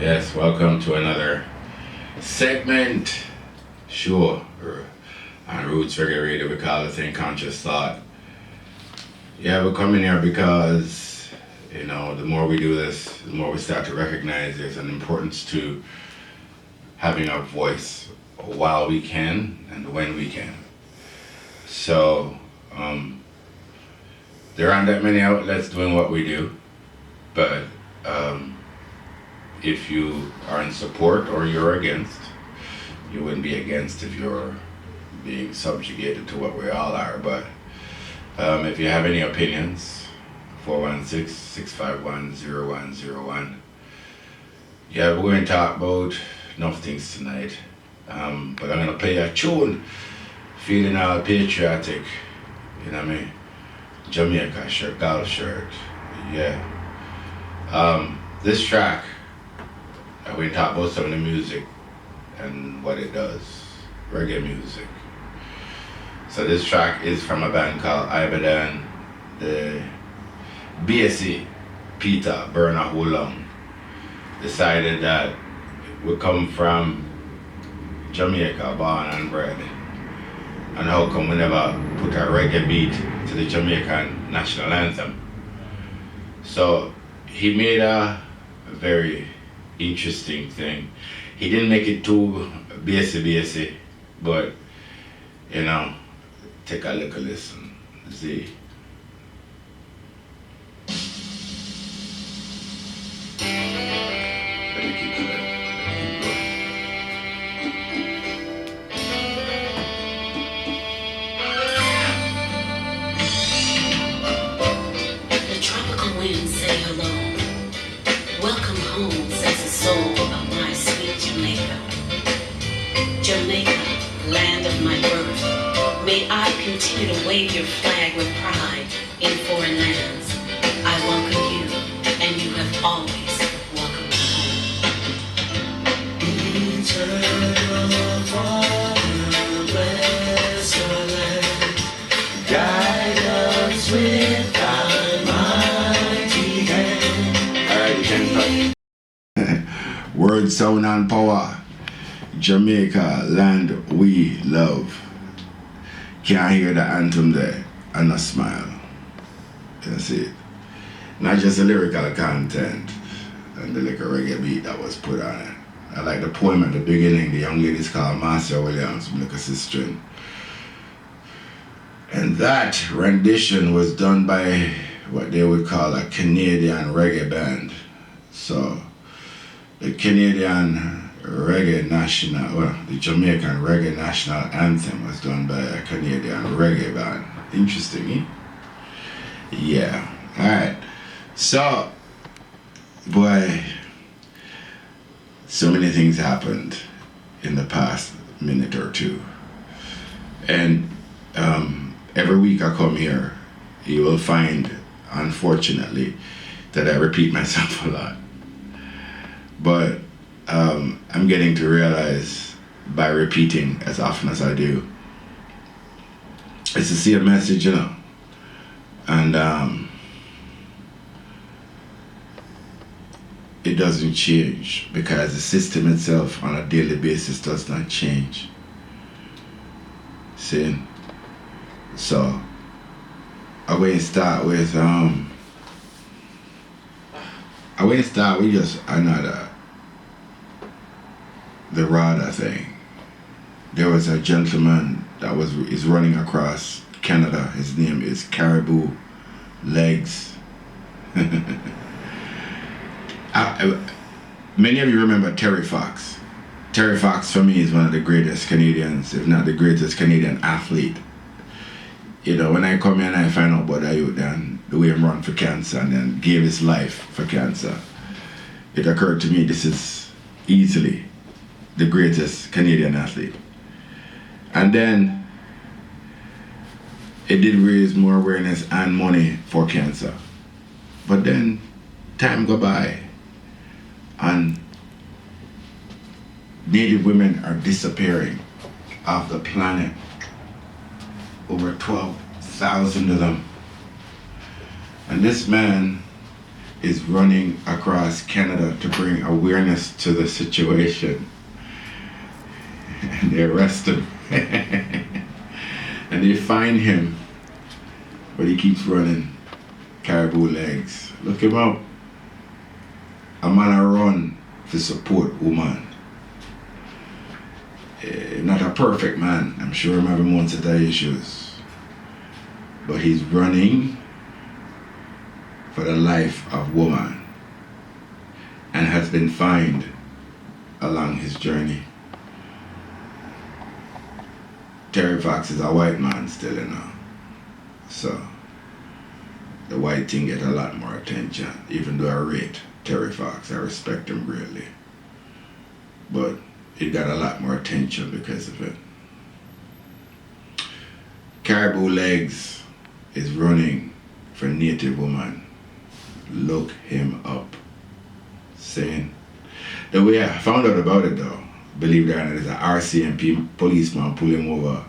Yes, welcome to another segment, sure, on Roots Reggae Radio. We call the thing Conscious Thought. Yeah, we're coming here because, the more we do this, the more we start to recognize there's an importance to having a voice while we can and when we can. So, there aren't that many outlets doing what we do, but if you are in support or you're against, you wouldn't be against if you're being subjugated to what we all are. But if you have any opinions, 416-651-0101. Yeah, we're going to talk about enough things tonight. But I'm going to play a tune, feeling all patriotic, Jamaica shirt, golf shirt, yeah. This track, we talk about some of the music and what it does, reggae music. So this track is from a band called IBADAN. The BSC, Peter Burner Hulong, decided that we come from Jamaica, born and bred, and how come we never put a reggae beat to the Jamaican national anthem. So he made a very interesting thing. He didn't make it too basic, but take a look, listen, see. Let me keep going. The tropical winds say hello. Welcome home, says the soul of my sweet Jamaica. Jamaica, land of my birth, may I continue to wave your flag with pride in foreign lands. I welcome you, and you have always welcomed me home. Eternal Father, bless your land. Guide us with thy mighty hand. Alright, you can start. Word, sound, and power. Jamaica, land we love. Can't hear the anthem there and a smile. That's it. Not just the lyrical content and the little reggae beat that was put on it. I like the poem at the beginning. The young lady's called Master Williams, my sister. And that rendition was done by what they would call a Canadian reggae band. So the Canadian reggae national, the Jamaican reggae national anthem was done by a Canadian reggae band. Interesting, eh? Yeah. Alright. So, boy, so many things happened in the past minute or two. And every week I come here, you will find, unfortunately, that I repeat myself a lot. But I'm getting to realize by repeating as often as I do, it's to see a message, and it doesn't change because the system itself on a daily basis does not change. See? So I'm going to start with just another, the RADA thing. There was a gentleman that is running across Canada. His name is Caribou Legs. Many of you remember Terry Fox. Terry Fox for me is one of the greatest Canadians, if not the greatest Canadian athlete. When I come here and I find out about that youth and the way he run for cancer and then gave his life for cancer, it occurred to me this is easily the greatest Canadian athlete. And then it did raise more awareness and money for cancer. But then time go by and Native women are disappearing off the planet. Over 12,000 of them. And this man is running across Canada to bring awareness to the situation. And they arrest him. And they find him, but he keeps running. Caribou legs. Look him up. A man a run to support woman. Not a perfect man. I'm sure I'm having one set of issues. But he's running for the life of woman and has been fined along his journey. Terry Fox is a white man still, you know. So the white thing get a lot more attention, even though I rate Terry Fox. I respect him greatly. But it got a lot more attention because of it. Caribou Legs is running for Native woman. Look him up. Saying. The way I found out about it though, believe it or not, there's an RCMP policeman pulled him over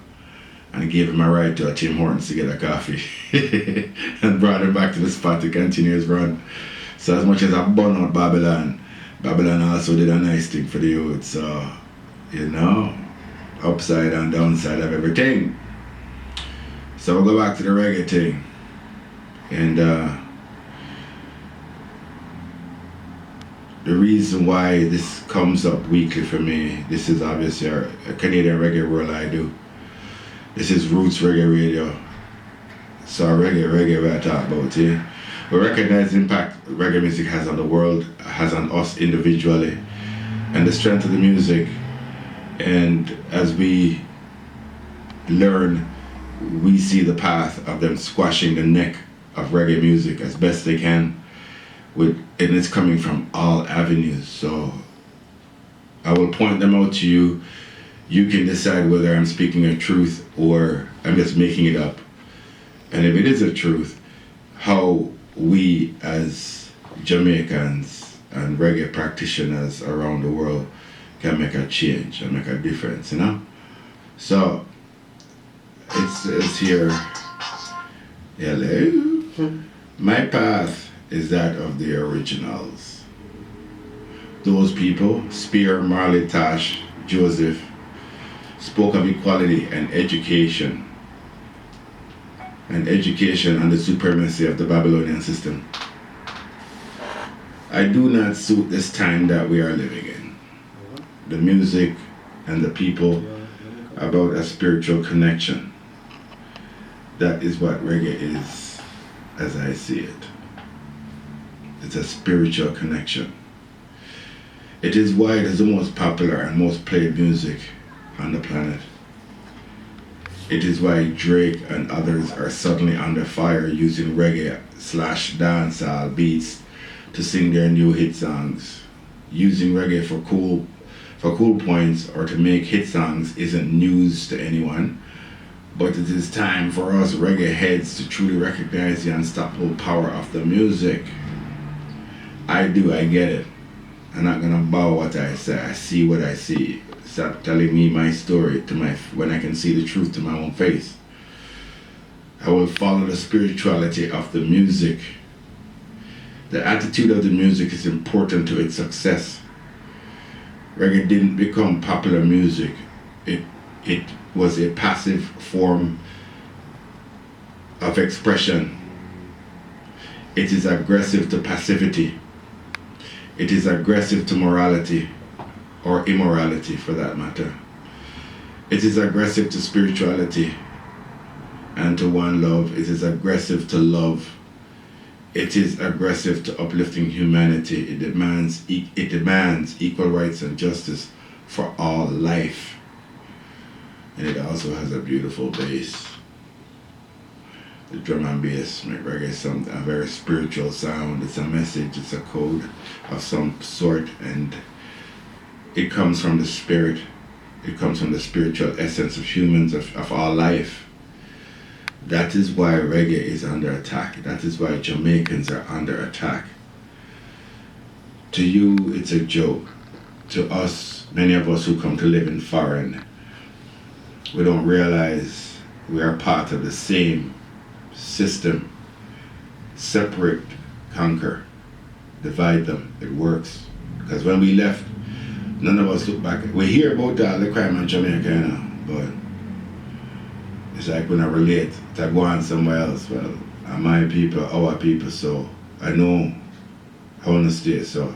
and gave him a ride to a Tim Hortons to get a coffee and brought him back to the spot to continue his run. So as much as I burn out Babylon, Babylon also did a nice thing for the youth. So, you know, upside and downside of everything. So we'll go back to the reggae thing. And the reason why this comes up weekly for me, this is obviously a Canadian reggae world I do. This is Roots Reggae Radio. So reggae we I talk about here. We recognize the impact reggae music has on the world, has on us individually, and the strength of the music. And as we learn, we see the path of them squashing the neck of reggae music as best they can. And it's coming from all avenues. So I will point them out to you. You can decide whether I'm speaking a truth or I'm just making it up. And if it is a truth, how we as Jamaicans and reggae practitioners around the world can make a change and make a difference, you know? So it's here. Hello. My path is that of the originals. Those people, Spear, Marley, Tash, Joseph, spoke of equality and education and the supremacy of the Babylonian system. I do not suit this time that we are living in. The music and the people about a spiritual connection. That is what reggae is, as I see it. It's a spiritual connection. It is why it is the most popular and most played music on the planet. It is why Drake and others are suddenly under fire using reggae / dancehall beats to sing their new hit songs. Using reggae for cool points or to make hit songs isn't news to anyone, but it is time for us reggae heads to truly recognize the unstoppable power of the music. I get it. I'm not gonna bow what I say. I see what I see. Stop telling me my story when I can see the truth to my own face. I will follow the spirituality of the music. The attitude of the music is important to its success. Reggae didn't become popular music. It was a passive form of expression. It is aggressive to passivity. It is aggressive to morality, or immorality for that matter. It is aggressive to spirituality and to one love. It is aggressive to love. It is aggressive to uplifting humanity. It demands equal rights and justice for all life. And it also has a beautiful bass. The drum and bass make reggae a very spiritual sound. It's a message, it's a code of some sort, and it comes from the spirit. It comes from the spiritual essence of humans, of all life. That is why reggae is under attack. That is why Jamaicans are under attack. To you, it's a joke. To us, many of us who come to live in foreign, we don't realize we are part of the same system. Separate, conquer. divide them. It works. Because when we left, none of us look back. We hear about all the crime in Jamaica, you know, but it's like when I relate to go on somewhere else. Well, are my people, our people, so I know I want to stay, so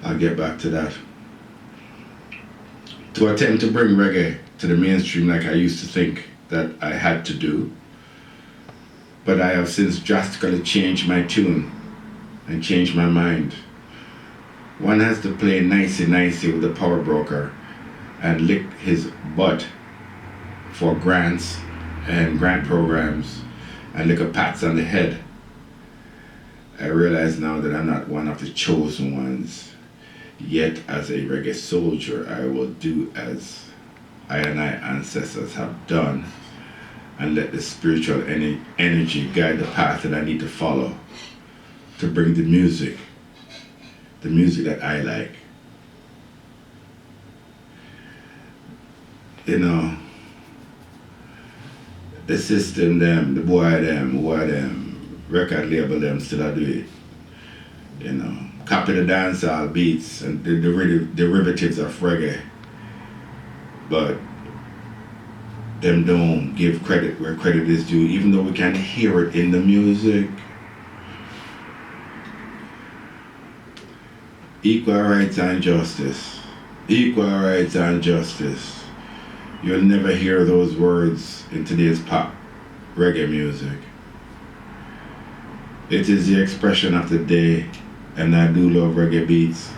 I'll get back to that. To attempt to bring reggae to the mainstream like I used to think that I had to do, but I have since drastically changed my tune and changed my mind. One has to play nicey with the power broker and lick his butt for grants and grant programs and lick a pats on the head. I realize now that I'm not one of the chosen ones. Yet as a reggae soldier, I will do as I and my ancestors have done and let the spiritual energy guide the path that I need to follow to bring the music that I like. You know, the system them, the boy them, record label them still I do it. You know, copy the dancehall beats and the derivatives of reggae, but them don't give credit where credit is due, even though we can hear it in the music. Equal rights and justice. Equal rights and justice. You'll never hear those words in today's pop reggae music. It is the expression of the day, and I do love reggae beats,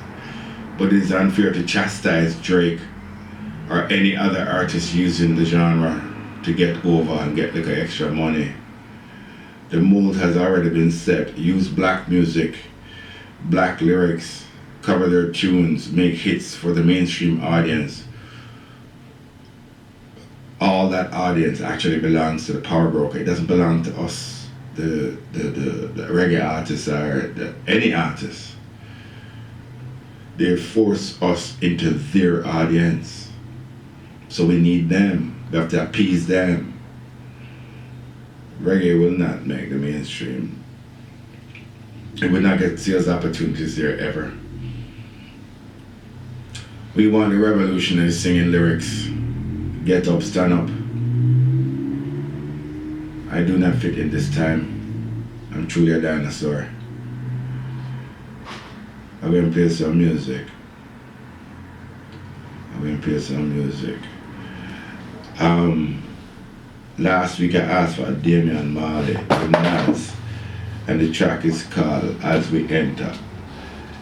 but it's unfair to chastise Drake or any other artist using the genre to get over and get like extra money. The mold has already been set. Use black music, black lyrics, cover their tunes, make hits for the mainstream audience. All that audience actually belongs to the power broker. It doesn't belong to us, the reggae artists or any artist. They force us into their audience. So we need them. We have to appease them. Reggae will not make the mainstream. It will not get sales opportunities there ever. We want the revolutionaries singing lyrics. Get up, stand up. I do not fit in this time. I'm truly a dinosaur. I'm going to play some music. Last week I asked for a Damian Marley from Nas, and the track is called As We Enter.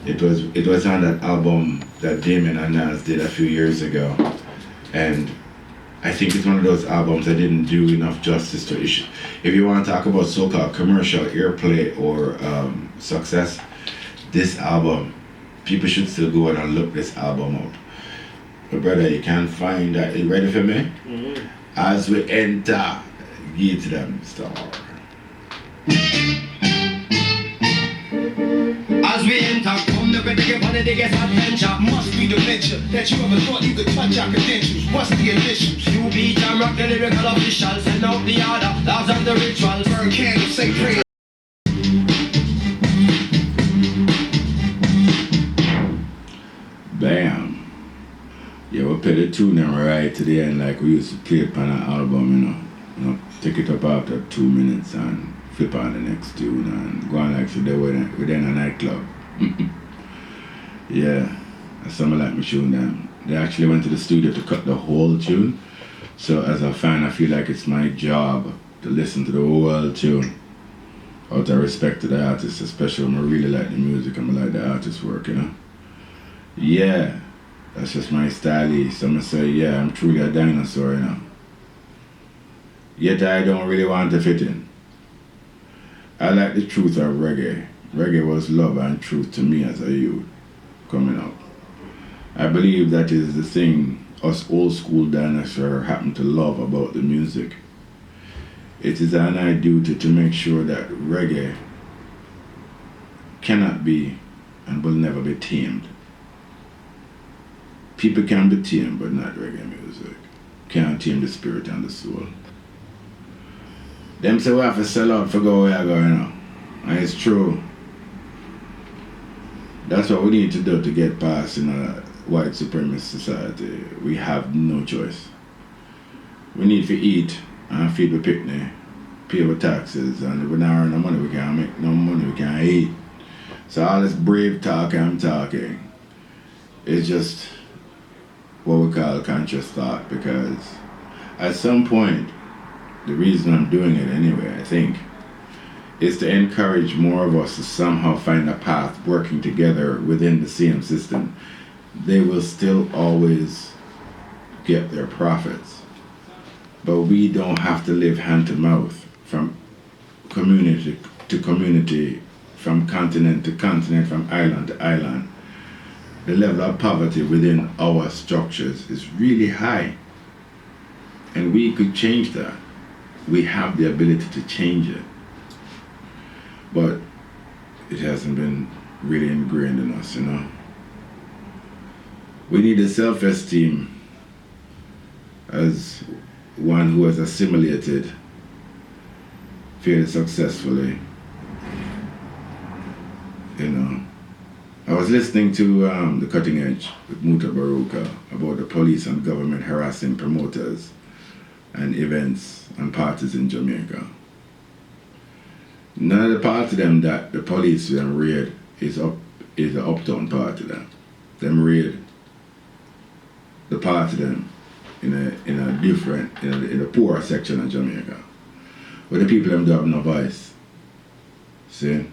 It was on that album that Damian and Nas did a few years ago, and I think it's one of those albums that didn't do enough justice to issue. If you want to talk about so-called commercial airplay or success, this album, people should still go out and look this album up. But brother, you can't find that. You ready for me? Mm-hmm. As we enter, give to them star. As we enter, come look at the game on the biggest adventure. Must be the venture that you ever thought you could touch our credentials. What's the initials? You be Jah Rock, the lyrical official. Send out the order, laws and the rituals. Burn candles, say prayer. Bam. Yeah, we play the tune and right to the end like we used to play it on an album, you know. Take it up after 2 minutes and flip on the next tune and go on like today within a nightclub. Yeah, that's something like me showing them. They actually went to the studio to cut the whole tune. So as a fan, I feel like it's my job to listen to the whole tune. Out of respect to the artist, especially when I really like the music and I like the artist's work, you know. Yeah, that's just my style. Some say, yeah, I'm truly a dinosaur, you know. Yet I don't really want to fit in. I like the truth of reggae. Reggae was love and truth to me as a youth coming up. I believe that is the thing us old school dinosaurs happen to love about the music. It is our duty to make sure that reggae cannot be and will never be tamed. People can be tamed, but not reggae music. Can't tame the spirit and the soul. Them say we have to sell out for go where I go, you know. And it's true. That's what we need to do to get past in a white supremacist society. We have no choice. We need to eat and feed the picnic, pay our taxes, and if we don't earn no money, we can't make no money, we can't eat. So all this brave talk I'm talking is just what we call conscious thought, because at some point, the reason I'm doing it anyway, I think, is to encourage more of us to somehow find a path working together within the same system. They will still always get their profits, but we don't have to live hand to mouth from community to community, from continent to continent, from island to island. The level of poverty within our structures is really high, and we could change that. We have the ability to change it, but it hasn't been really ingrained in us, you know. We need a self-esteem as one who has assimilated fairly successfully, you know. I was listening to The Cutting Edge with Muta Baruka about the police and government harassing promoters and events and parties in Jamaica. None of the part of them that the police them raid is the uptown part of them. Them raid the part of them in a different, in a poorer section of Jamaica, where the people them do have no voice. See?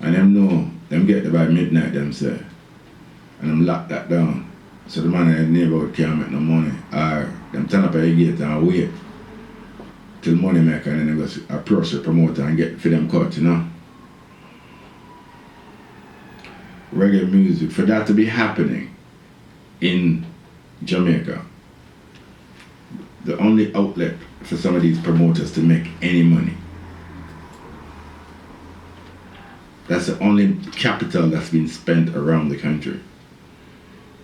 And them know, them get there by midnight, them say, and them lock that down. So the man in the neighborhood can't make no money, or them turn up at the gate and wait till money maker, and then they go approach the promoter and get for them cut, you know. Reggae music, for that to be happening in Jamaica, the only outlet for some of these promoters to make any money, that's the only capital that's been spent around the country.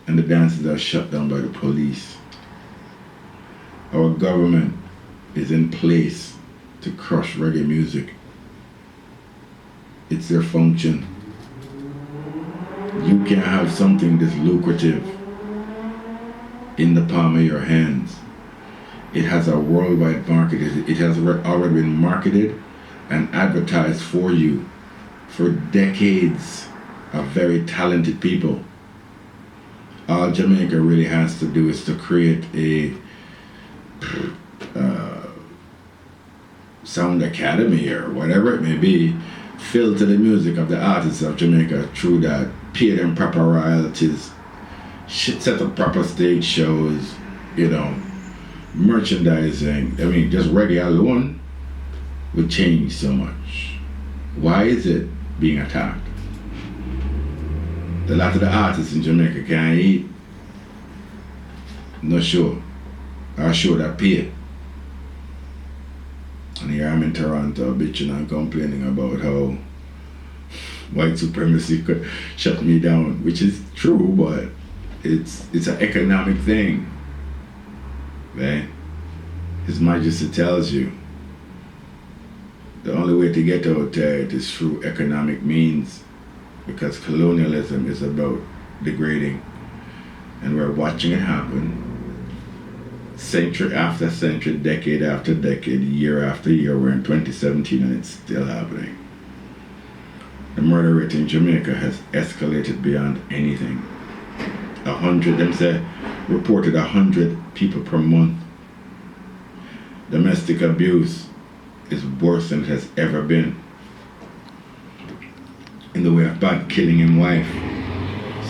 And the dances are shut down by the police. Our government is in place to crush reggae music. It's their function. You can't have something this lucrative in the palm of your hands. It has a worldwide market. It has already been marketed and advertised for you for decades of very talented people. All Jamaica really has to do is to create a sound academy or whatever it may be, filter the music of the artists of Jamaica through that, pay them proper royalties, set up proper stage shows, you know, merchandising. I mean, just reggae alone would change so much. Why is it being attacked? A lot of the artists in Jamaica can't eat. No show. Or show that pay. And here I'm in Toronto bitching and complaining about how white supremacy could shut me down, which is true, but it's an economic thing. Right? His Majesty tells you the only way to get out there is through economic means, because colonialism is about degrading, and we're watching it happen century after century, decade after decade, year after year. We're in 2017 and it's still happening. The murder rate in Jamaica has escalated beyond anything. 100, them say, reported 100 people per month. Domestic abuse is worse than it has ever been, in the way of bad killing his wife.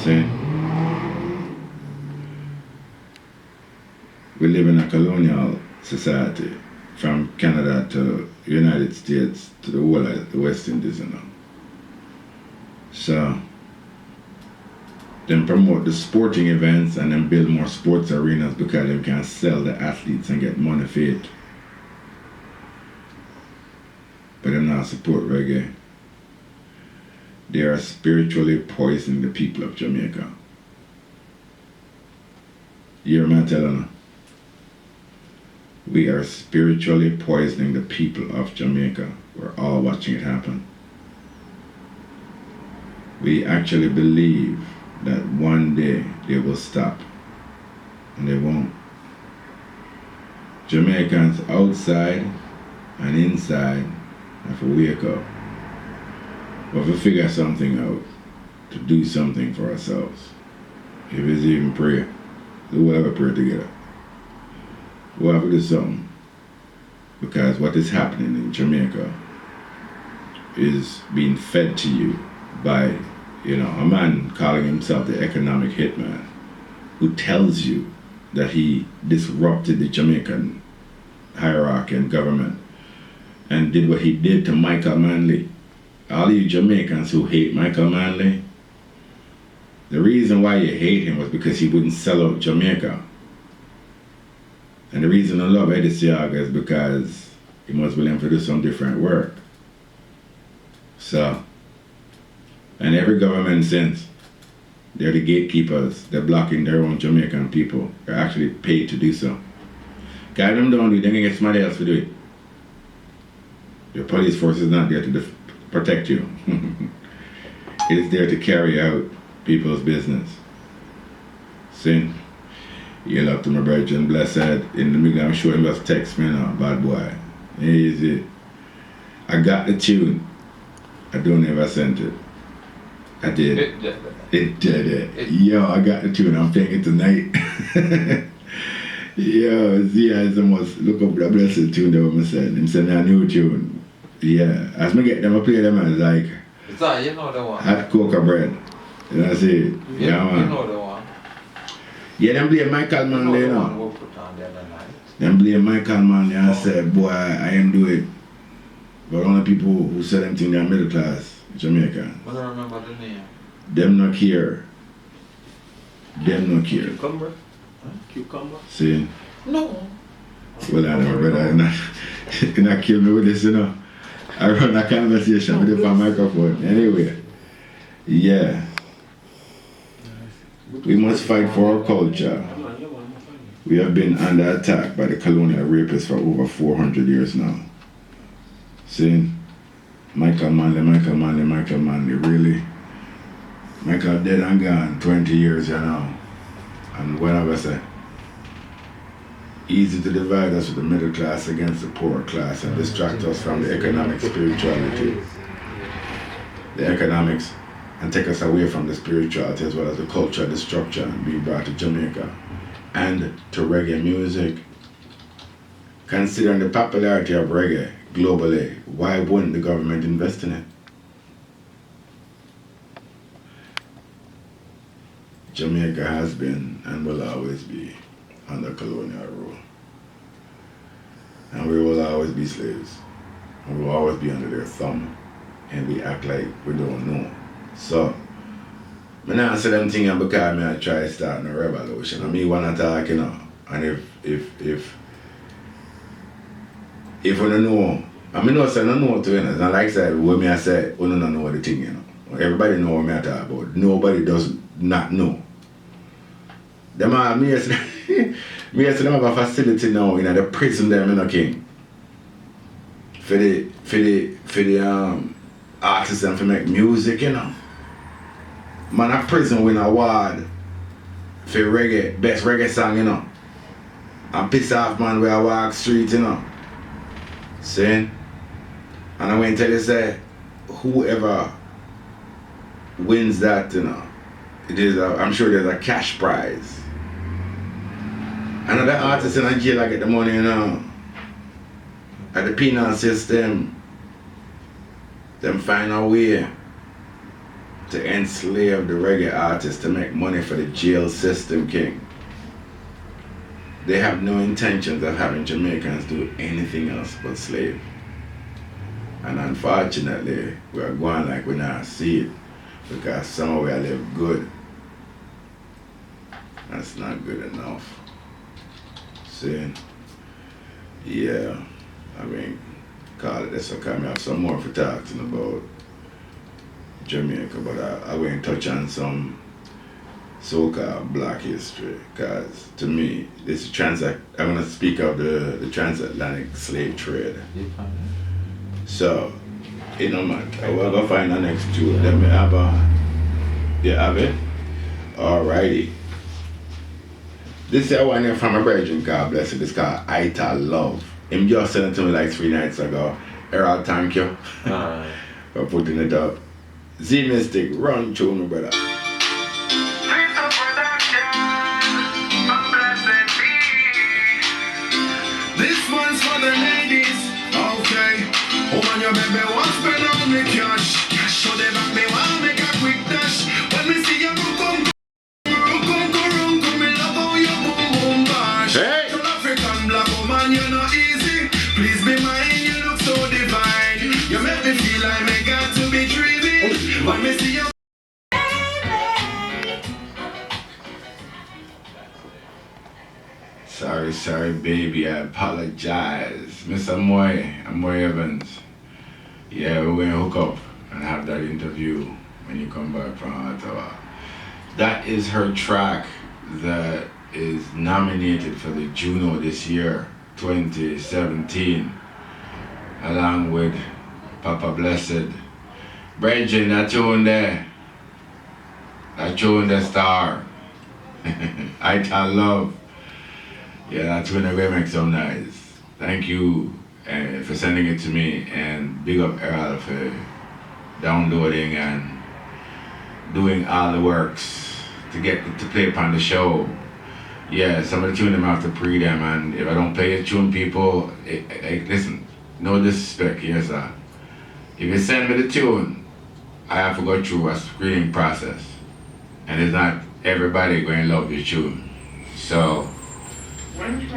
See? We live in a colonial society, from Canada to United States to the whole of the West Indies, you know. So, then promote the sporting events and then build more sports arenas because they can sell the athletes and get money for it. But they not support reggae. They are spiritually poisoning the people of Jamaica. You hear me telling you? We are spiritually poisoning the people of Jamaica. We're all watching it happen. we actually believe that one day they will stop, and they won't. Jamaicans outside and inside have to wake up. We have to figure something out, to do something for ourselves. If it's even prayer, we'll have a prayer together. We'll have to do something. Because what is happening in Jamaica is being fed to you by, a man calling himself the economic hitman, who tells you that he disrupted the Jamaican hierarchy and government and did what he did to Michael Manley. All you Jamaicans who hate Michael Manley, the reason why you hate him was because he wouldn't sell out Jamaica. And the reason I love Eddie Siaga is because he was willing to do some different work. So, and every government since, they're the gatekeepers. They're blocking their own Jamaican people. They're actually paid to do so. Guide them don't do it, they're going to get somebody else to do it. Your police force is not there to protect you. It is there to carry out people's business. See? You love to my brother and blessed. In the middle, I'm sure he must text me now, bad boy. Easy. I got the tune. I don't ever send it. I did. It did it. Yo, I got the tune. I'm playing it tonight. Yo, see, I must look up the blessed tune that I'm saying. I'm saying a new tune. Yeah. As I get them, I play them as like you know the one. hot cocoa bread. You know what I say? Yeah, man. You know the one. Yeah, them blame Michael Manley, you know. We'll put on the other night. Them blame Michael Manley and say, boy, I am do it. But only people who say them things, they're middle class Jamaican. I don't remember the name. Them not care. Them not care. Cucumber? Cucumber? See? No. Well, I know, brother. You're not kill me with this, you know. I run a conversation with the microphone. Anyway, yeah. We must fight for our culture. We have been under attack by the colonial rapists for over 400 years now. See? Michael Manley, really? Michael dead and gone 20 years, you know. And whatever I say, easy to divide us with the middle class against the poor class and distract us from the economic spirituality. The economics, and take us away from the spirituality as well as the culture destruction being brought to Jamaica and to reggae music. Considering the popularity of reggae globally, why wouldn't the government invest in it? Jamaica has been and will always be under colonial rule. And we will always be slaves. And we will always be under their thumb. And we act like we don't know. So, I now say them things because I try starting a revolution. And me wanna talk, you know. And if we don't know, I mean, no, say no know to you know. It's not like say what me I say, we don't know the thing, you know. Everybody know what me I talk about. Nobody does not know. Them are me as me as them have a facility now in the prison there, you know, king. For the artists and for make music, you know. Man, a prison win award for reggae, best reggae song, you know. And piss off man where I walk street, you know. See? And I went to tell you, say, whoever wins that, you know, it is I'm sure there's a cash prize. Another artist in Nigeria get the money, you know. At the penal system, them find a way to enslave the reggae artists to make money for the jail system, king. They have no intentions of having Jamaicans do anything else but slave. And unfortunately, we are going like we not see it because somewhere we live good. That's not good enough. See? Yeah, I mean, call it this, I have some more for talking about Jamaica, but I won't touch on some so-called black history, because to me, this I'm going to speak of the Transatlantic slave trade. So, it no matter, I will go find the next two. Let me have You have it? Alrighty. This is one here from my brethren, God bless it. It's called Ital Love. Him just sent it to me like 3 nights ago. Errol, thank you for putting it up. Z Mystic, run through me, brother. This one's for the ladies, okay. Woman, your baby wants spend on me cash. So they back me want make a quick dash. When we see you come, me love how you boom boom bash. Hey! South African black woman, you're not easy. Please be mine, you look so divine. You make me feel like me got to be dreaming. When we see you. Sorry, baby, I apologize. Mr. Amoy Evans. Yeah, we're going to hook up and have that interview when you come back from Ottawa. That is her track that is nominated for the Juno this year, 2017, along with Papa Blessed. Bridget, that tune there. That tune the star. Ital Love. Yeah, that's when I make some noise. Thank you for sending it to me, and big up Errol for downloading and doing all the works to get to play upon the show. Yeah, some of the tune them have to pre them, and if I don't play a tune, people, listen, no disrespect, yes sir. If you send me the tune, I have to go through a screening process, and it's not everybody going to love the tune. So,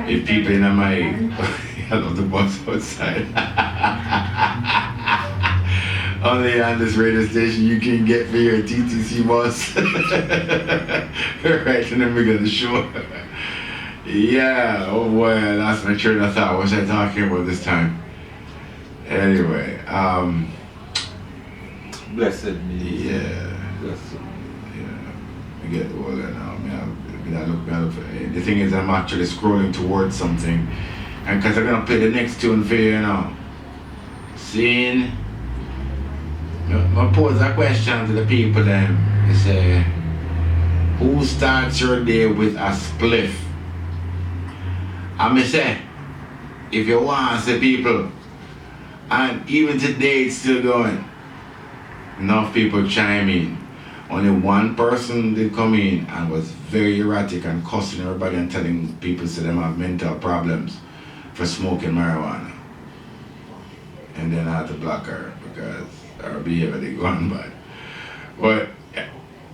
if people in my, I love the bus outside. Only on this radio station you can get me your TTC bus. Right in the middle of the show. Yeah, oh boy, that's my train of thought. What was I talking about this time? Anyway, Blessed me. yeah. Blessed. Yeah, I get all that now. The thing is, I'm actually scrolling towards something, and because I'm gonna play the next tune for you now. Seeing, I pose a question to the people then. They say, who starts your day with a spliff? I say, if you want to see people, and even today it's still going, enough people chime in. Only one person did come in and was very erratic and cussing everybody and telling people to them have mental problems for smoking marijuana. And then I had to block her because her behavior did go on bad. But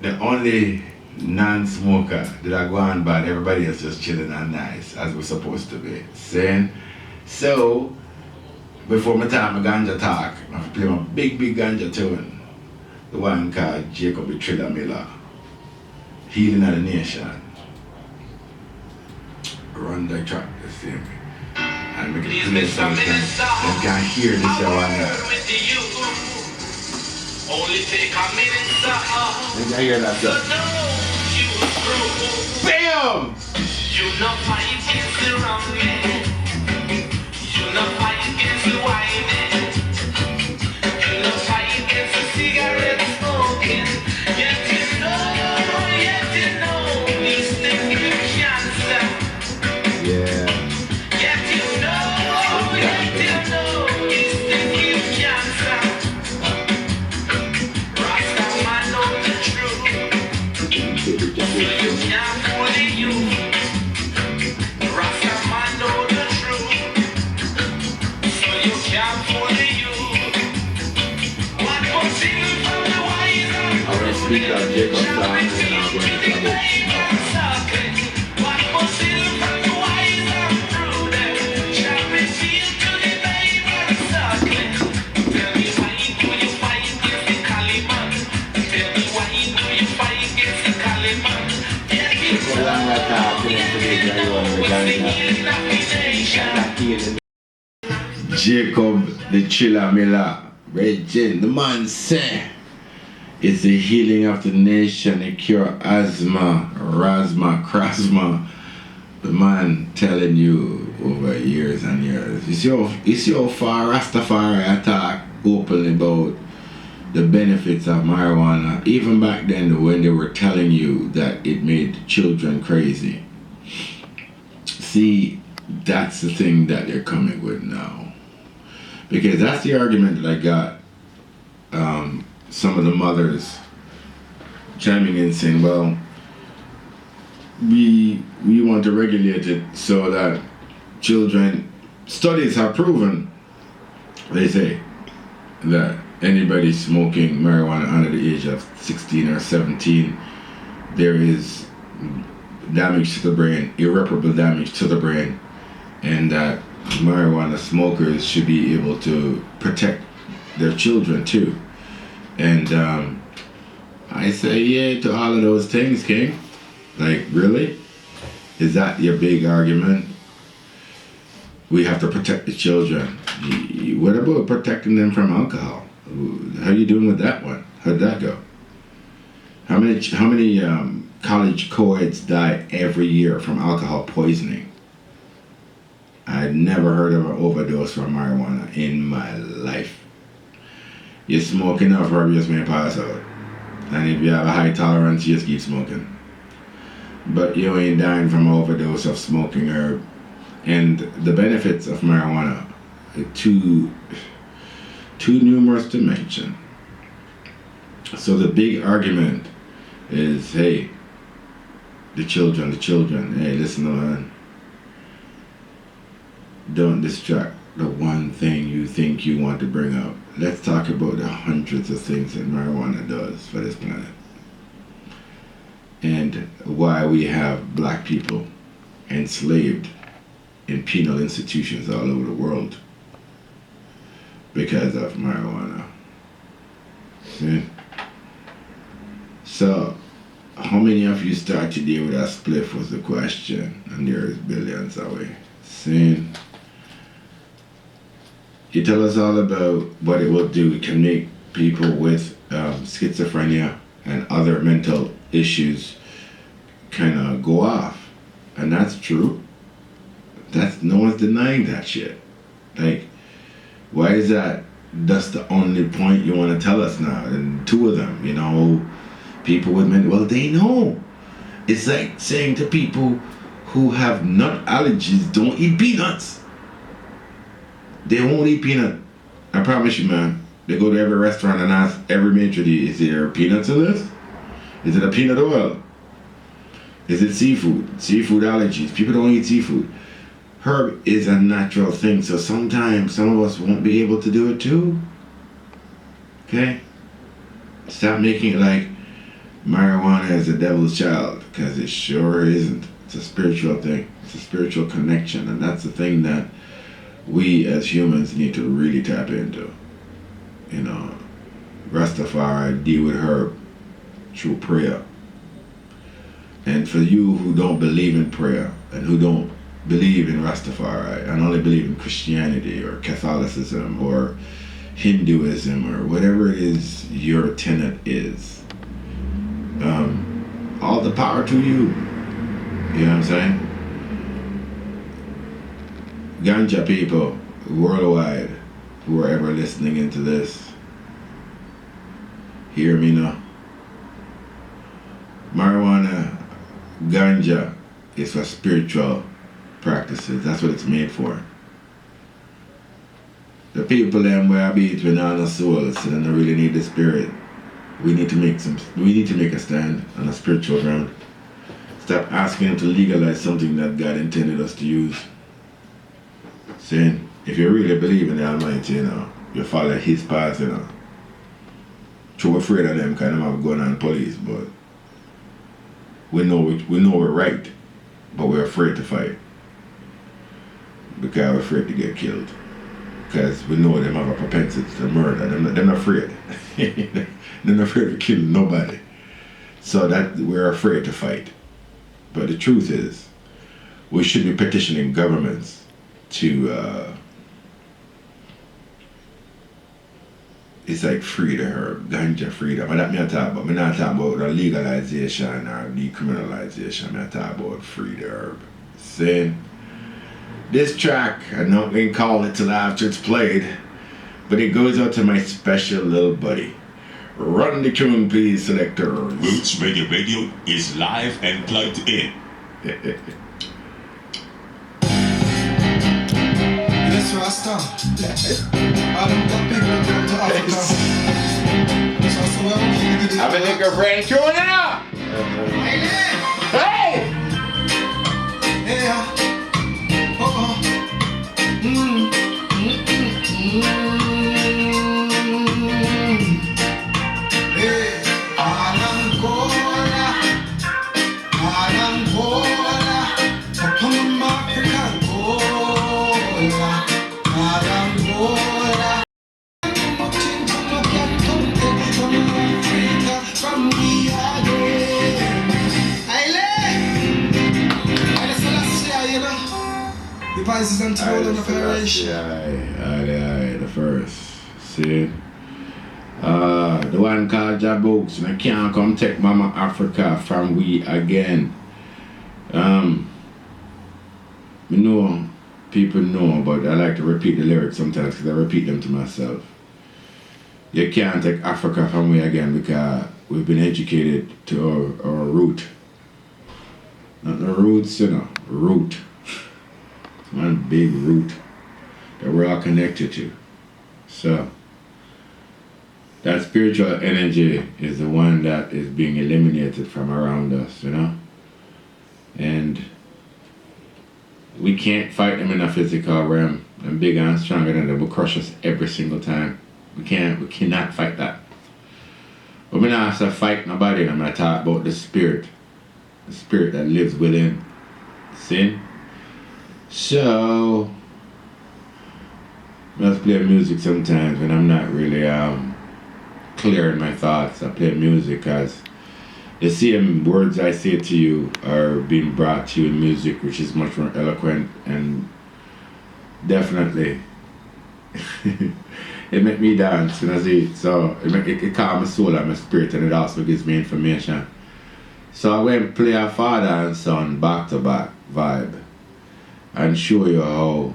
the only non-smoker that I go on bad, everybody else just chilling and nice as we're supposed to be. Saying, so before my time my ganja talk, I have to play my big ganja tune. The one called Jacob the Thriller Miller, Healing of the Nation. Run the track, you see me. And make it clear so they can hear this one now. Only take a minute, You can hear that, sir. BAM! You not fight against the wrong man. You not fight against the white man. You not fight against the cigarette smoking. Yet you know, these things give cancer. Yeah. Yet you know, these things give cancer. Rasta man know the truth. So you can't fool the youth. Rasta man know the truth. So you can't fool the youth. What was in from the wise and I will speak of Jacob's song and I'm going to come up. what was in from the wise and prudent shall be sealed to the babe and suckling. Tell me why do you fight against the Caliban? Tell me why do you fight against the Caliban? Yet you So long I talk to them today, I want the ganja. Healing. Jacob the Thriller Miller, Reggae, the man say it's the healing of the nation, a cure asthma, rasma, krasma. The man telling you over years and years. You see how far Rastafari attack openly about the benefits of marijuana, even back then when they were telling you that it made children crazy. See, that's the thing that they're coming with now. Because that's the argument that I got. Some of the mothers chiming in saying, well, we want to regulate it so that children, studies have proven, they say, that anybody smoking marijuana under the age of 16 or 17, there is damage to the brain, irreparable damage to the brain, and that marijuana smokers should be able to protect their children too. And I say yeah to all of those things, King. Like, really? Is that your big argument? We have to protect the children. What about protecting them from alcohol? How are you doing with that one? How'd that go? How many college co-eds die every year from alcohol poisoning? I'd never heard of an overdose from marijuana in my life. You smoke enough herb, you just may pass out. And if you have a high tolerance, you just keep smoking. But you ain't dying from an overdose of smoking herb. And the benefits of marijuana are too numerous to mention. So the big argument is, hey, the children, hey, listen, man, don't distract the one thing you think you want to bring up. Let's talk about the hundreds of things that marijuana does for this planet. And why we have black people enslaved in penal institutions all over the world because of marijuana. See? So, how many of you start today with a spliff was the question, and there's billions away. See? You tell us all about what it will do. It can make people with schizophrenia and other mental issues kind of go off. And that's true. No one's denying that shit. Like, why is that? That's the only point you want to tell us now. And two of them, you know, people with mental, well, they know. It's like saying to people who have nut allergies, don't eat peanuts. They won't eat peanut. I promise you, man. They go to every restaurant and ask every maitre d', is there peanuts in this? Is it a peanut oil? Is it seafood? Seafood allergies. People don't eat seafood. Herb is a natural thing, so sometimes some of us won't be able to do it too. Okay? Stop making it like marijuana is the devil's child, because it sure isn't. It's a spiritual thing. It's a spiritual connection, and that's the thing that we as humans need to really tap into. You know, Rastafari deal with herb through prayer. And for you who don't believe in prayer and who don't believe in Rastafari and only believe in Christianity or Catholicism or Hinduism or whatever it is your tenet is, all the power to you. You know what I'm saying? Ganja people worldwide who are ever listening into this, hear me now. Marijuana, ganja is for spiritual practices. That's what it's made for. The people them where I be it with all souls, so they don't really need the spirit. We need to make a stand on a spiritual ground. Stop asking them to legalize something that God intended us to use. Saying, if you really believe in the Almighty, you know, you follow His path, you know. So we're afraid of them kind of have going on police, but we know we're right, but we're afraid to fight because we're afraid to get killed. Because we know them have a propensity to murder. They're not afraid. They're not afraid to kill nobody. So that we're afraid to fight. But the truth is, we should be petitioning governments to, it's like free the herb, ganja freedom. And that me I talk about. I'm not talking about the legalization or decriminalization. I'm talking about free the herb. See? This track, I'm not going to call it till after it's played, but it goes out to my special little buddy. Run the tune, please, selectors. Roots Reggae Radio is live and plugged in. Yes, Rasta. All them black people go to Africa. So well, Have a nigga friend tune it up. Hey! Yeah. The Pisces and Taurus on the Federation. Aye, the first. See? The one called Jah Bouks, and I can't come take Mama Africa from we again. You know, people know, but I like to repeat the lyrics sometimes because I repeat them to myself. You can't take Africa from we again because we've been educated to our root. Not the roots, you know, root. One big root that we're all connected to. So that spiritual energy is the one that is being eliminated from around us, you know? And we can't fight them in a physical realm. Them big and stronger than them will crush us every single time. We cannot fight that. But we don't have to fight nobody. I'm going to talk about the spirit that lives within. See? So, I play music sometimes when I'm not really clear in my thoughts. I play music because the same words I say to you are being brought to you in music, which is much more eloquent and definitely it make me dance, you know, see? So it calms my soul and my spirit, and it also gives me information. So I went and play a father and son back-to-back vibe and show you how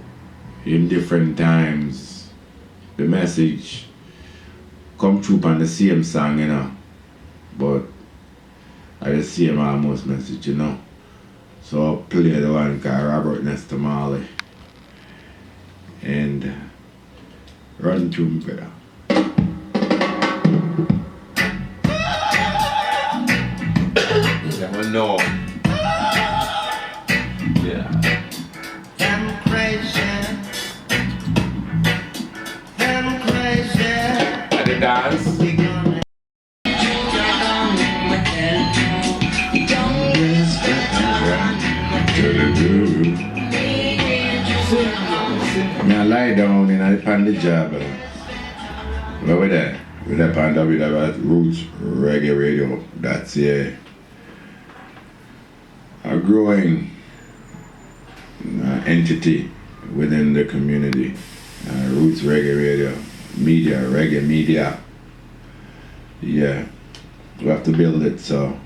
in different times the message come true on the same song, you know, but I the same almost message, you know. So I'll play the one called Robert Nesta Marley and run to me, brother. Yeah, no. Yeah. I'm crazy. At the dance. I lie down in a pan the job. Where we there? We're there on Roots Reggae Radio. That's a growing entity within the community. Roots Reggae Radio. Media, reggae media. Yeah. We have to build it so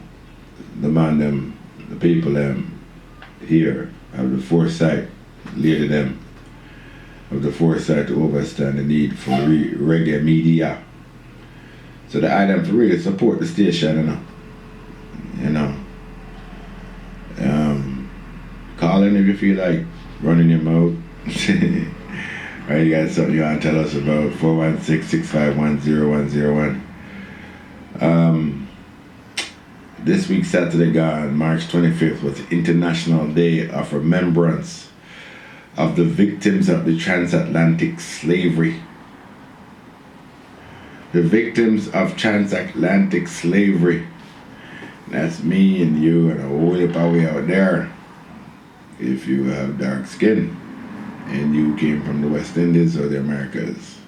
the man them, the people them here have the foresight, leader them of the foresight to understand the need for reggae media. So the item to really support the station, you know. Colin, if you feel like running your mouth. Alright, you got something you want to tell us about? 416-651-0101. This week, Saturday gone, March 25th, was the International Day of Remembrance of the victims of the Transatlantic slavery. The victims of Transatlantic slavery. That's me and you and a whole heap of way out there. If you have dark skin and you came from the West Indies or the Americas.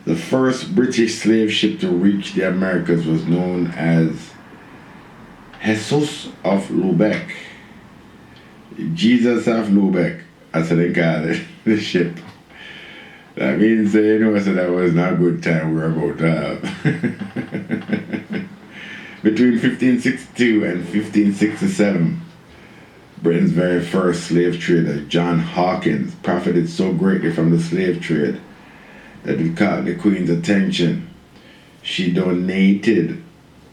The first British slave ship to reach the Americas was known as Jesus of Lubeck. Jesus of Lubeck, as they call it, the ship. That means, you know, so that was not a good time we were about to have. Between 1562 and 1567, Britain's very first slave trader, John Hawkins, profited so greatly from the slave trade that it caught the Queen's attention. she donated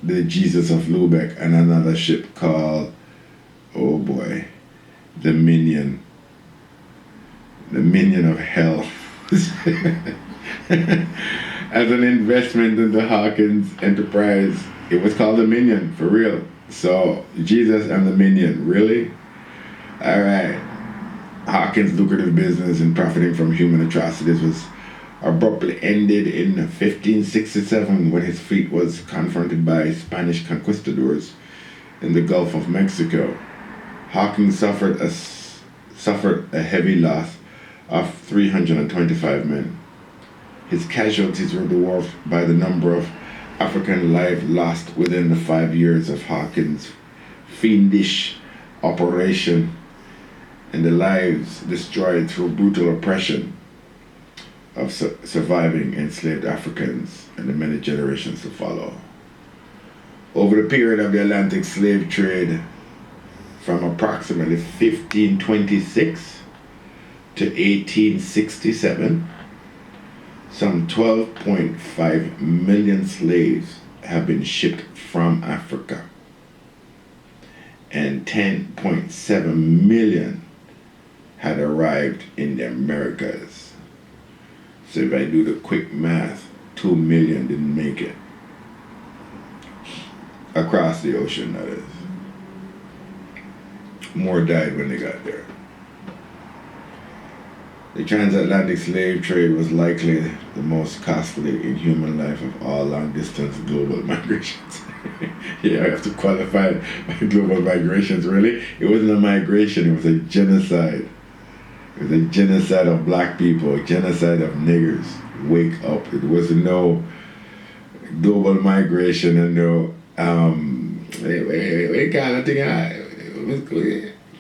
the Jesus of Lubeck and another ship called, oh boy, the Minion of Hell, as an investment into Hawkins Enterprise. It was called the Minion, for real. So, Jesus and the Minion, really? Alright. Hawkins' lucrative business in profiting from human atrocities was abruptly ended in 1567 when his fleet was confronted by Spanish conquistadors in the Gulf of Mexico. Hawkins suffered a heavy loss of 325 men. His casualties were dwarfed by the number of African lives lost within the 5 years of Hawkins' fiendish operation, and the lives destroyed through brutal oppression of surviving enslaved Africans and the many generations to follow. Over the period of the Atlantic slave trade from approximately 1526 to 1867, some 12.5 million slaves have been shipped from Africa, and 10.7 million had arrived in the Americas. So if I do the quick math, 2 million didn't make it. Across the ocean, that is. More died when they got there. The transatlantic slave trade was likely the most costly in human life of all long-distance global migrations. Yeah, I have to qualify global migrations, really. It wasn't a migration, it was a genocide. It was a genocide of black people, a genocide of niggers. Wake up. It was no global migration and no, what kind of thing? It was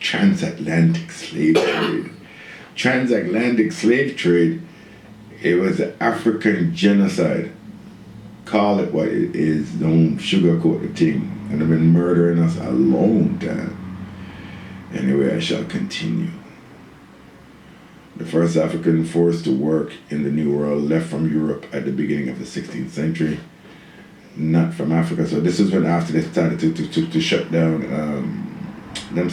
transatlantic slave trade. Transatlantic slave trade, it was an African genocide. Call it what it is, don't sugarcoat the thing. And they've been murdering us a long time. Anyway, I shall continue. The first African forced to work in the New World left from Europe at the beginning of the 16th century, not from Africa. So this is when after they started to shut down, them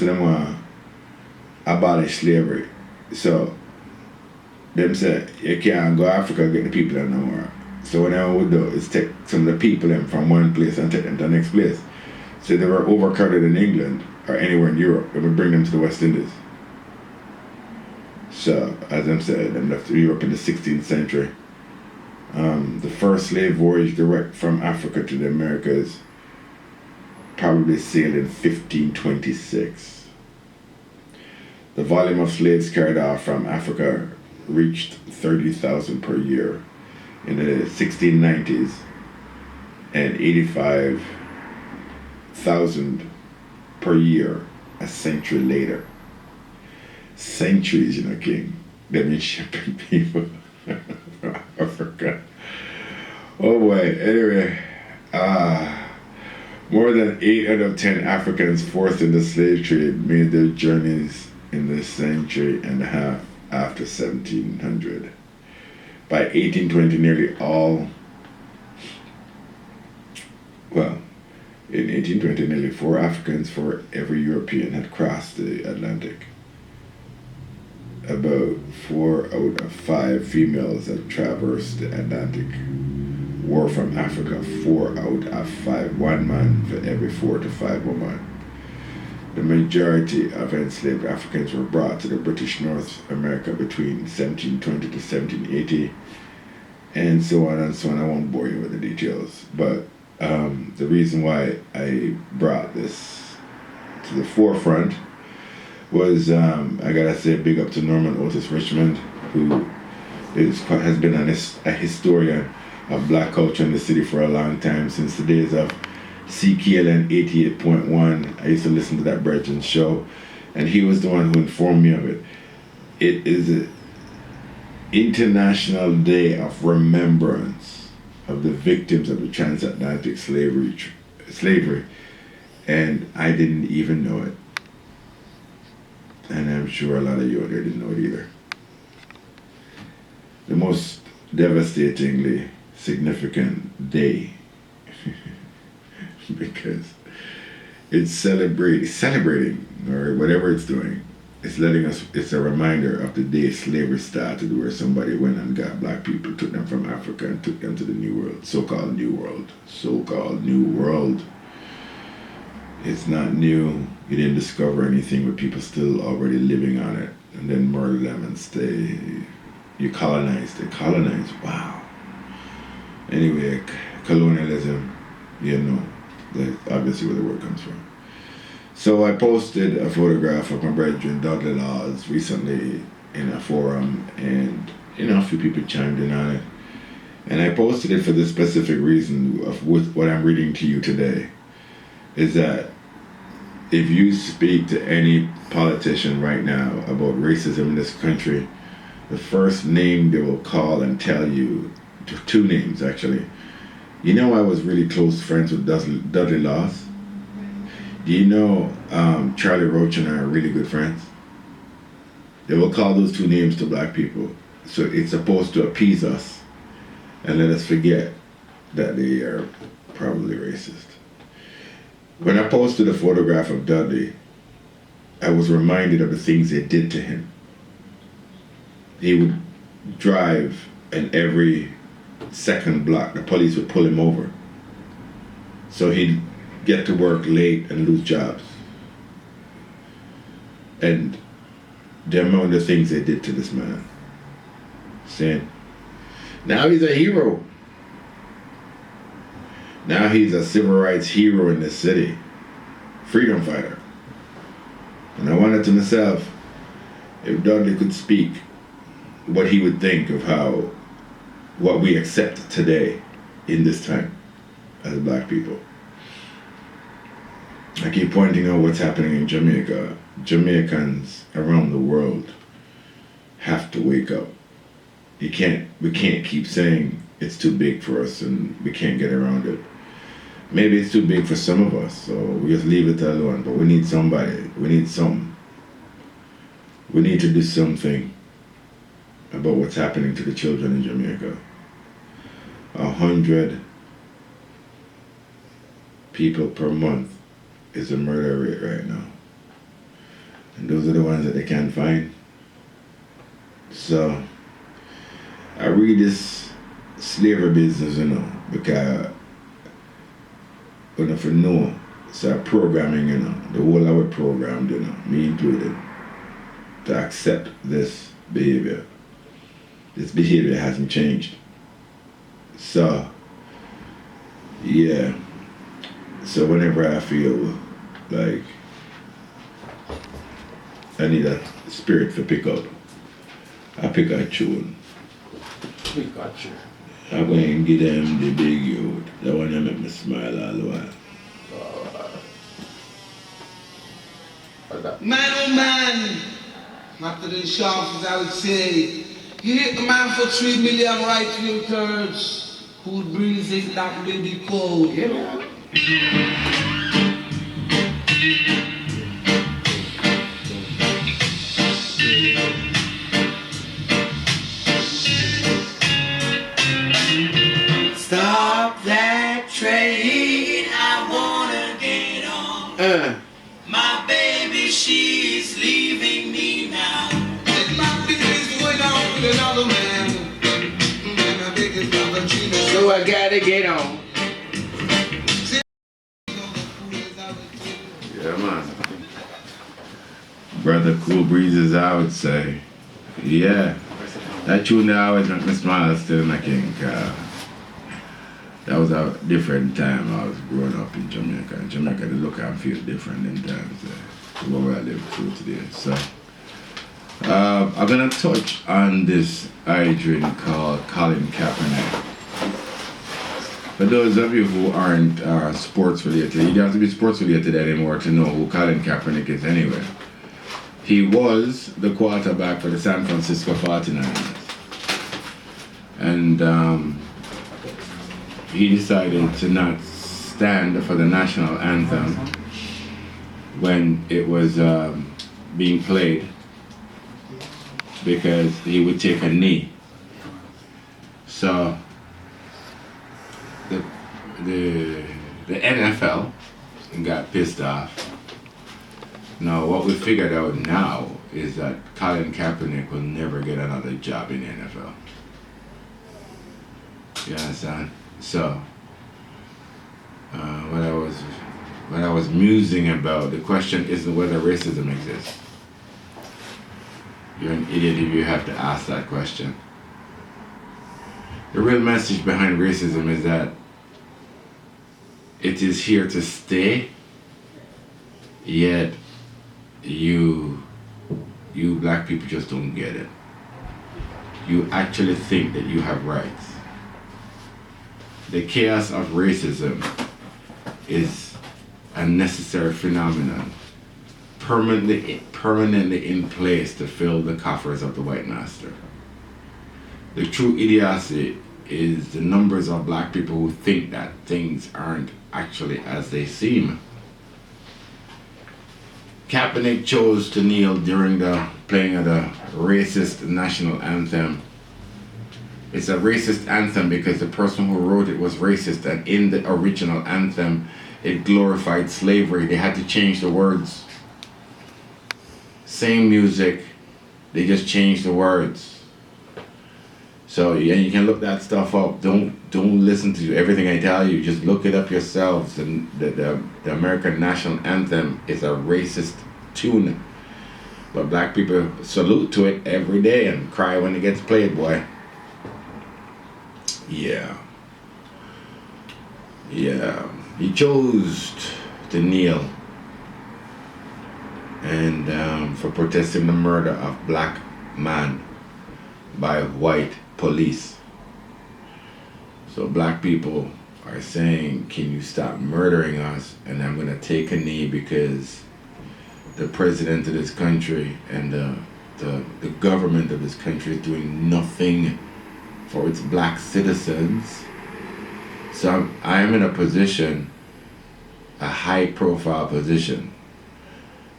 abolish slavery. So them say you can't go to Africa and get the people there no more. So what I would do is take some of the people in from one place and take them to the next place. So they were overcrowded in England or anywhere in Europe, they would bring them to the West Indies. So, as I said, them left Europe in the 16th century. The first slave voyage direct from Africa to the Americas probably sailed in 1526. The volume of slaves carried off from Africa reached 30,000 per year in the 1690s and 85,000 per year a century later. Centuries, King. They've been shipping people from Africa. Oh boy, anyway, more than 8 out of 10 Africans forced into the slave trade made their journeys in the century and a half after 1700. By 1820, nearly all, in 1820, nearly 4 Africans for every European had crossed the Atlantic. About 4 out of 5 females that traversed the Atlantic were from Africa. 4 out of 5, 1 man for every 4 to 5 women. The majority of enslaved Africans were brought to the British North America between 1720 to 1780, and so on and so on. I won't bore you with the details, but the reason why I brought this to the forefront was, I gotta say, big up to Norman Otis Richmond, who has been a historian of black culture in the city for a long time, since the days of CKLN 88.1. I used to listen to that Brethren show, and he was the one who informed me of it. It is an International Day of Remembrance of the victims of the transatlantic slavery, and I didn't even know it. And I'm sure a lot of you out there didn't know it either. The most devastatingly significant day because it's celebrating, or whatever it's doing. It's letting us, it's a reminder of the day slavery started, where somebody went and got black people, took them from Africa and took them to the New World, so-called New World. So-called New World. It's not new. You didn't discover anything, but people still already living on it, and then murder them and stay. You colonize, they colonize, wow. Anyway, colonialism, you know, that's obviously where the word comes from. So I posted a photograph of my brethren, Dudley Laws, recently in a forum, and a few people chimed in on it. And I posted it for the specific reason of what I'm reading to you today, is that if you speak to any politician right now about racism in this country, the first name they will call and tell you, two names actually. You know, I was really close friends with Dudley Laws. Do you know Charlie Roach and I are really good friends? They will call those two names to black people. So it's supposed to appease us and let us forget that they are probably racist. When I posted a photograph of Dudley, I was reminded of the things they did to him. He would drive, and every second block the police would pull him over. So he'd get to work late and lose jobs. And the amount of things they did to this man. Saying, now he's a hero. Now he's a civil rights hero in this city. Freedom fighter. And I wondered to myself, if Dudley could speak, what he would think of what we accept today in this time as black people. I keep pointing out what's happening in Jamaica. Jamaicans around the world have to wake up. We can't keep saying it's too big for us and we can't get around it. Maybe it's too big for some of us, so we just leave it alone, but we need somebody, we need something. We need to do something about what's happening to the children in Jamaica. 100 people per month is the murder rate right now. And those are the ones that they can't find. So I read this slavery business, because if you know, so programming, the whole of it programmed, me included, to accept this behavior. This behavior hasn't changed. So, yeah. So whenever I feel like I need a spirit to pick up, I pick a tune. We got you. I'm going to give them the big youth. That one that make me smile all the while. Man, oh man, after the shafts, I would say, you hit the man for 3 million right filters. Cool breezes, that will be cold. Yeah, man. Stop that train, I wanna get on. My baby, she's leaving me now. If my business going on with another man, and I think it's not a cheater. So I gotta get on. Yeah, man. Brother Cool Breezes, I would say. Yeah. That tune that always make me smile still, I think. That was a different time I was growing up in Jamaica. In Jamaica, the look and feel different in times where I live through today. So, I'm gonna touch on this hydrant called Colin Kaepernick. For those of you who aren't sports related, you don't have to be sports related anymore to know who Colin Kaepernick is anyway. He was the quarterback for the San Francisco 49ers. And he decided to not stand for the national anthem when it was being played because he would take a knee. So the NFL got pissed off. Now, what we figured out now is that Colin Kaepernick will never get another job in the NFL. You understand? So, what I was musing about, the question isn't whether racism exists. You're an idiot if you have to ask that question. The real message behind racism is that it is here to stay, yet you black people just don't get it. You actually think that you have rights. The chaos of racism is a necessary phenomenon, permanently in place to fill the coffers of the white master. The true idiocy is the numbers of black people who think that things aren't actually as they seem. Kaepernick chose to kneel during the playing of the racist national anthem. It's a racist anthem because the person who wrote it was racist, and in the original anthem it glorified slavery. They had to change the words. Same music, they just changed the words. So yeah, you can look that stuff up. Don't listen to everything I tell you. Just look it up yourselves. And the American national anthem is a racist tune, but black people salute to it every day and cry when it gets played, boy. Yeah. He chose to kneel and for protesting the murder of black man by white police. So black people are saying, can you stop murdering us? And I'm gonna take a knee because the president of this country and the government of this country is doing nothing for its black citizens. So I'm in a position, a high profile position.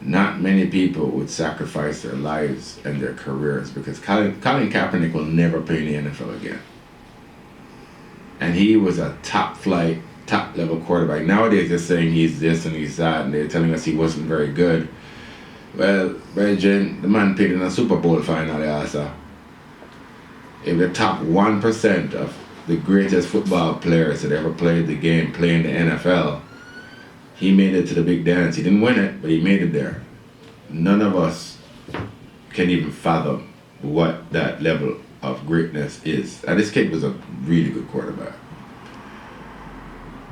Not many people would sacrifice their lives and their careers because Colin Kaepernick will never play in the NFL again. And he was a top level quarterback. Nowadays they're saying he's this and he's that, and they're telling us he wasn't very good. Well, Virgin, the man played in a Super Bowl final, also. If the top 1% of the greatest football players that ever played the game play in the NFL, he made it to the big dance. He didn't win it, but he made it there. None of us can even fathom what that level of greatness is. And this kid was a really good quarterback.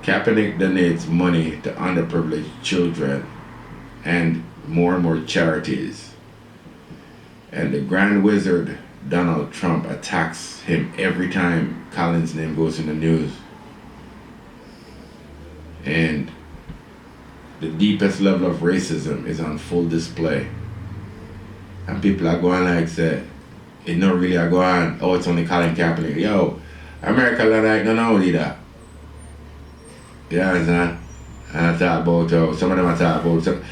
Kaepernick donates money to underprivileged children and more charities. And the Grand Wizard, Donald Trump, attacks him every time Colin's name goes in the news. And the deepest level of racism is on full display. And people are going like, say, it not really are going, oh, it's only Colin Kaepernick. Yo, America like, no, either. You understand? And I talk about, some of them I talk about,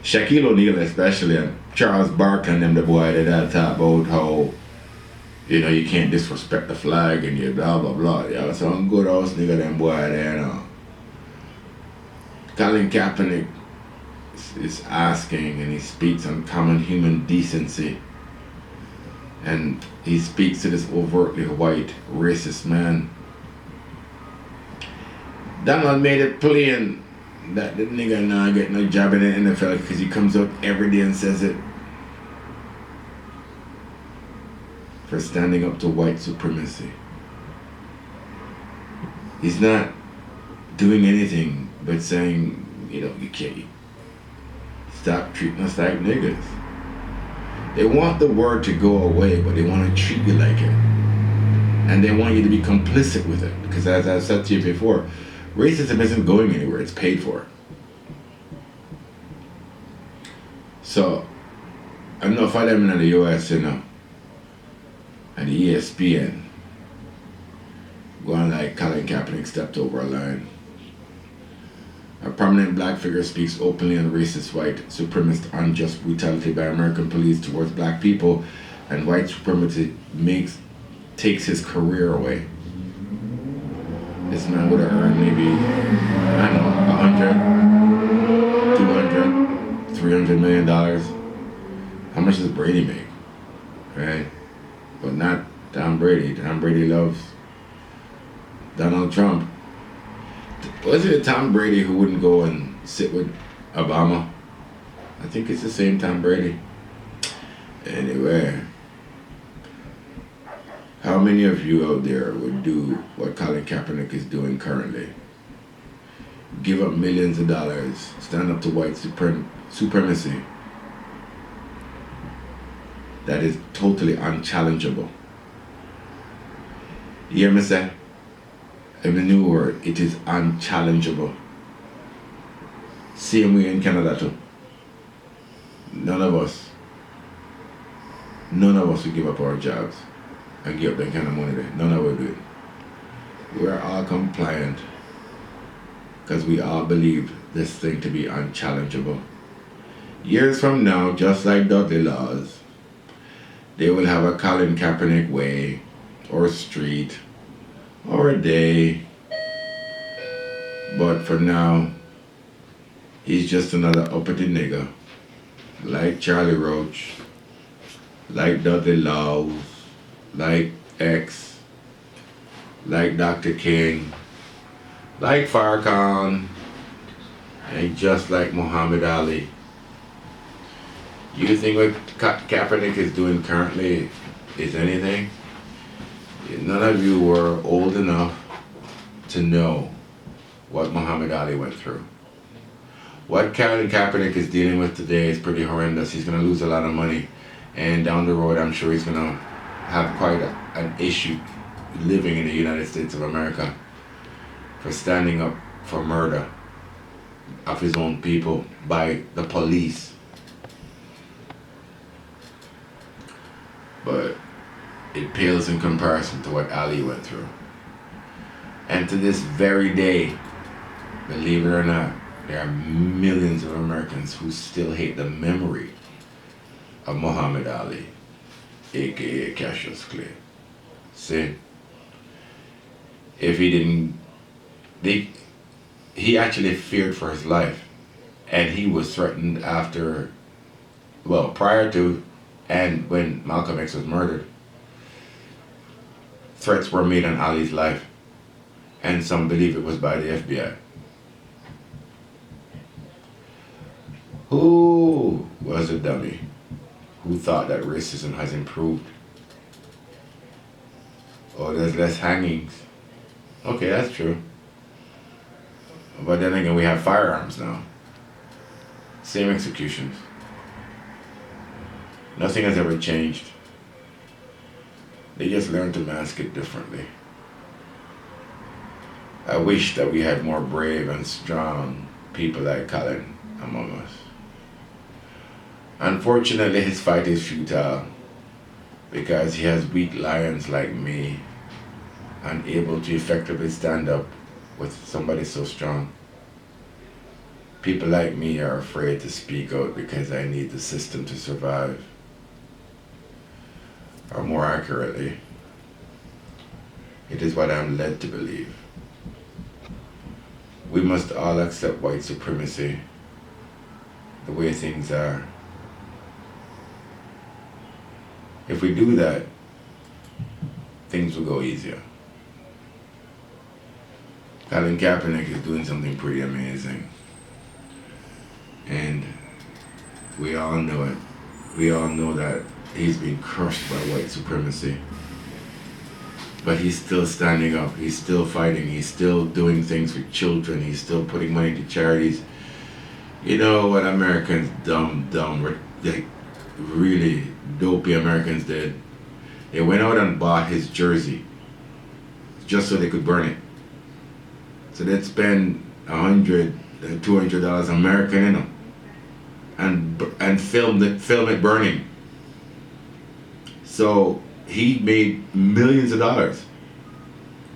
Shaquille O'Neal especially, and Charles Barkley and them, the boy, they talk about how, you can't disrespect the flag and you blah, blah, blah. Yeah, some good house nigga, them boy there, Colin Kaepernick is asking, and he speaks on common human decency, and he speaks to this overtly white racist man. Donald made it plain that the nigga not get no job in the NFL because he comes out every day and says it, for standing up to white supremacy. He's not doing anything but saying, you can't stop treating us like niggas. They want the word to go away, but they want to treat you like it. And they want you to be complicit with it. Because as I've said to you before, racism isn't going anywhere, it's paid for. So, I know for them in the US, and the ESPN, going like Colin Kaepernick stepped over a line. A prominent black figure speaks openly on racist, white, supremacist, unjust brutality by American police towards black people, and white supremacy takes his career away. The this man would have earned maybe, I don't know, 100, 200, 300 million dollars. How much does Brady make? Right? But not Tom Brady. Tom Brady loves Donald Trump. Was it Tom Brady who wouldn't go and sit with Obama? I think it's the same Tom Brady. Anyway, how many of you out there would do what Colin Kaepernick is doing currently? Give up millions of dollars, stand up to white supremacy. That is totally unchallengeable. You hear me say? In the new word, it is unchallengeable. Same way in Canada too. None of us will give up our jobs and give up that kind of money there. None of us do it. We're all compliant because we all believe this thing to be unchallengeable. Years from now, just like Dudley Laws, they will have a Colin Kaepernick way or street or a day. But for now, he's just another uppity nigger, like Charlie Roach, like Dudley Laws, like X, like Dr. King, like Farrakhan, and just like Muhammad Ali. You think what Kaepernick is doing currently is anything? None of you were old enough to know what Muhammad Ali went through. What Colin Kaepernick is dealing with today is pretty horrendous. He's going to lose a lot of money, and down the road I'm sure he's going to have quite an issue living in the United States of America for standing up for murder of his own people by the police. But it pales in comparison to what Ali went through. And to this very day, believe it or not, there are millions of Americans who still hate the memory of Muhammad Ali, aka Cassius Clay. See, if he didn't, he actually feared for his life, and he was threatened after, well, prior to and when Malcolm X was murdered. Threats were made on Ali's life, and some believe it was by the FBI. Who was a dummy who thought that racism has improved? Oh, there's less hangings. Okay, that's true. But then again, we have firearms now. Same executions. Nothing has ever changed. They just learned to mask it differently. I wish that we had more brave and strong people like Colin among us. Unfortunately, his fight is futile because he has weak lions like me, unable to effectively stand up with somebody so strong. People like me are afraid to speak out because I need the system to survive. Or more accurately, it is what I'm led to believe. We must all accept white supremacy the way things are. If we do that, things will go easier. Colin Kaepernick is doing something pretty amazing. And we all know it. We all know that he's been crushed by white supremacy. But he's still standing up, he's still fighting, he's still doing things for children, he's still putting money to charities. You know what Americans, like really dopey Americans did? They went out and bought his jersey just so they could burn it. So they'd spend $100, $200 American in them and film it burning. So he made millions of dollars.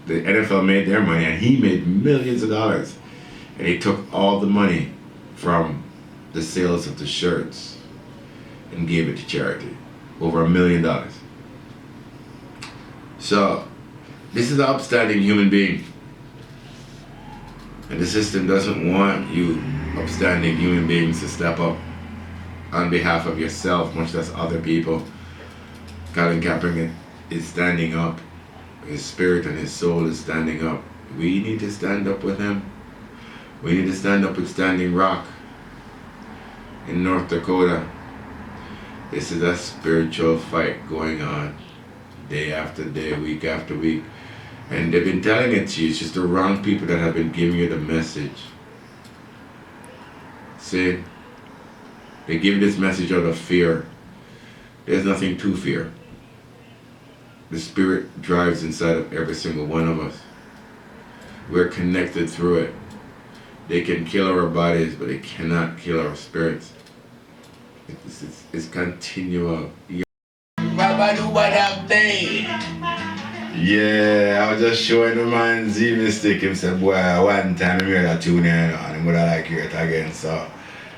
The NFL made their money and he made millions of dollars. And he took all the money from the sales of the shirts and gave it to charity. Over $1 million. So this is an upstanding human being. And the system doesn't want you upstanding human beings to step up on behalf of yourself, much less other people. Colin Kaepernick is standing up. His spirit and his soul is standing up. We need to stand up with him. We need to stand up with Standing Rock in North Dakota. This is a spiritual fight going on day after day, week after week. And they've been telling it to you. It's just the wrong people that have been giving you the message. See? They give you this message out of fear. There's nothing to fear. The Spirit drives inside of every single one of us. We're connected through it. They can kill our bodies, but they cannot kill our spirits. It's continual. Yeah, I was just showing the man Z Mystic. He said, boy, one time I heard that tune and he would have like hear it again. So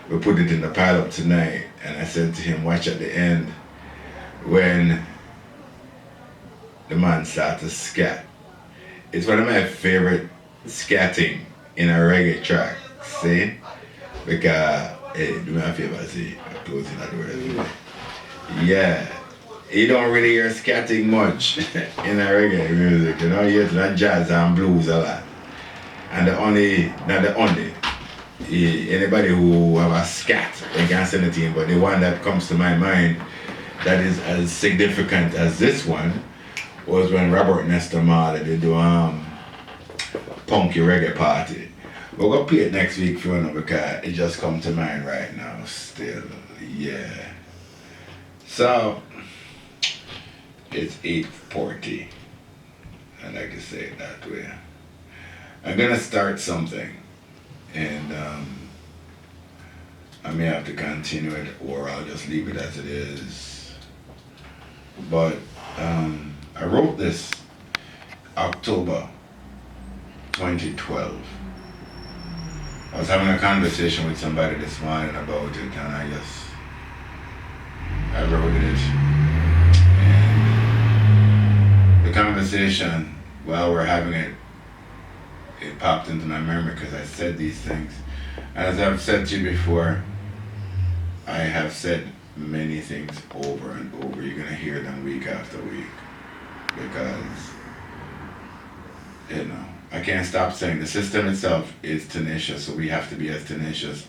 we put it in the pile up tonight. And I said to him, watch at the end when the man started to scat. It's one of my favorite scatting in a reggae track. See? Because, hey, do me a favor, see? I'm closing that door. Yeah. You don't really hear scatting much in a reggae music, you know, you hear that jazz and blues a lot. And anybody who have a scat, they can send it in, but the one that comes to my mind that is as significant as this one was when Robert Nesta Marley did do Punky Reggae Party. We're gonna play it next week for you because it just come to mind right now still, yeah. So, it's 8:40. I like to say it that way. I'm gonna start something, and I may have to continue it, or I'll just leave it as it is. But I wrote this October 2012. I was having a conversation with somebody this morning about it, and I wrote it. The conversation, while we're having it, it popped into my memory because I said these things. And as I've said to you before, I have said many things over and over. You're going to hear them week after week because, you know, I can't stop saying the system itself is tenacious, so we have to be as tenacious.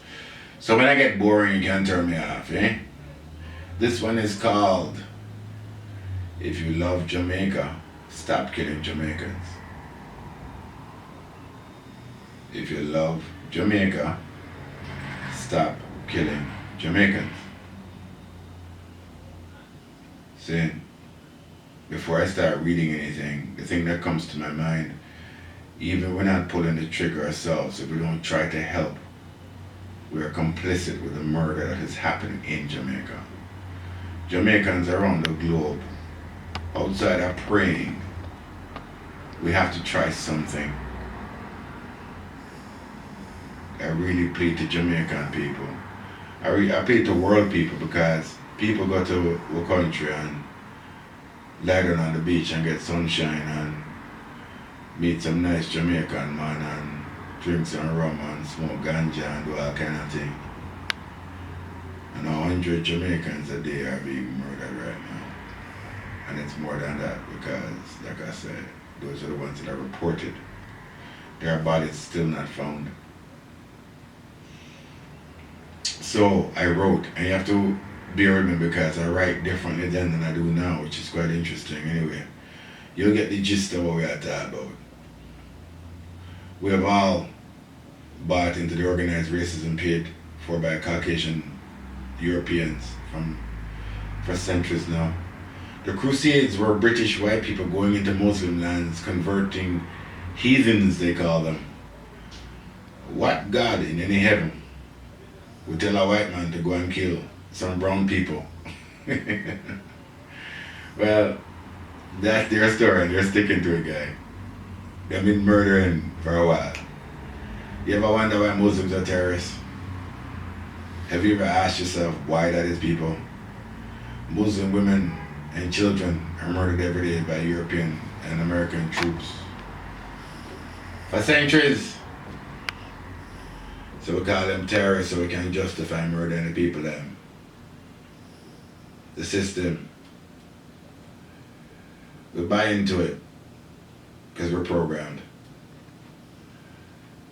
So when I get boring, you can turn me off, eh? This one is called, If You Love Jamaica, Stop Killing Jamaicans. If you love Jamaica, stop killing Jamaicans. See, before I start reading anything, the thing that comes to my mind, even we're not pulling the trigger ourselves, if we don't try to help, we are complicit with the murder that is happening in Jamaica. Jamaicans around the globe, outside are praying. We have to try something. I really plead to Jamaican people. I plead to world people because people go to a country and lie down on the beach and get sunshine and meet some nice Jamaican man and drink some rum and smoke ganja and do all kind of thing. And 100 Jamaicans a day are being murdered right now. And it's more than that because, like I said, those are the ones that are reported. Their bodies still not found. So I wrote, and you have to bear with me because I write differently then than I do now, which is quite interesting anyway. You'll get the gist of what we are talking about. We have all bought into the organized racism paid for by Caucasian Europeans for centuries now. The Crusades were British white people going into Muslim lands, converting heathens, they call them. What God in any heaven would tell a white man to go and kill some brown people? Well, that's their story and they're sticking to it, guy. They've been murdering for a while. You ever wonder why Muslims are terrorists? Have you ever asked yourself why that is, people? Muslim women and children are murdered every day by European and American troops. For centuries, So we call them terrorists so we can justify murdering the people them. The system. We buy into it because we're programmed.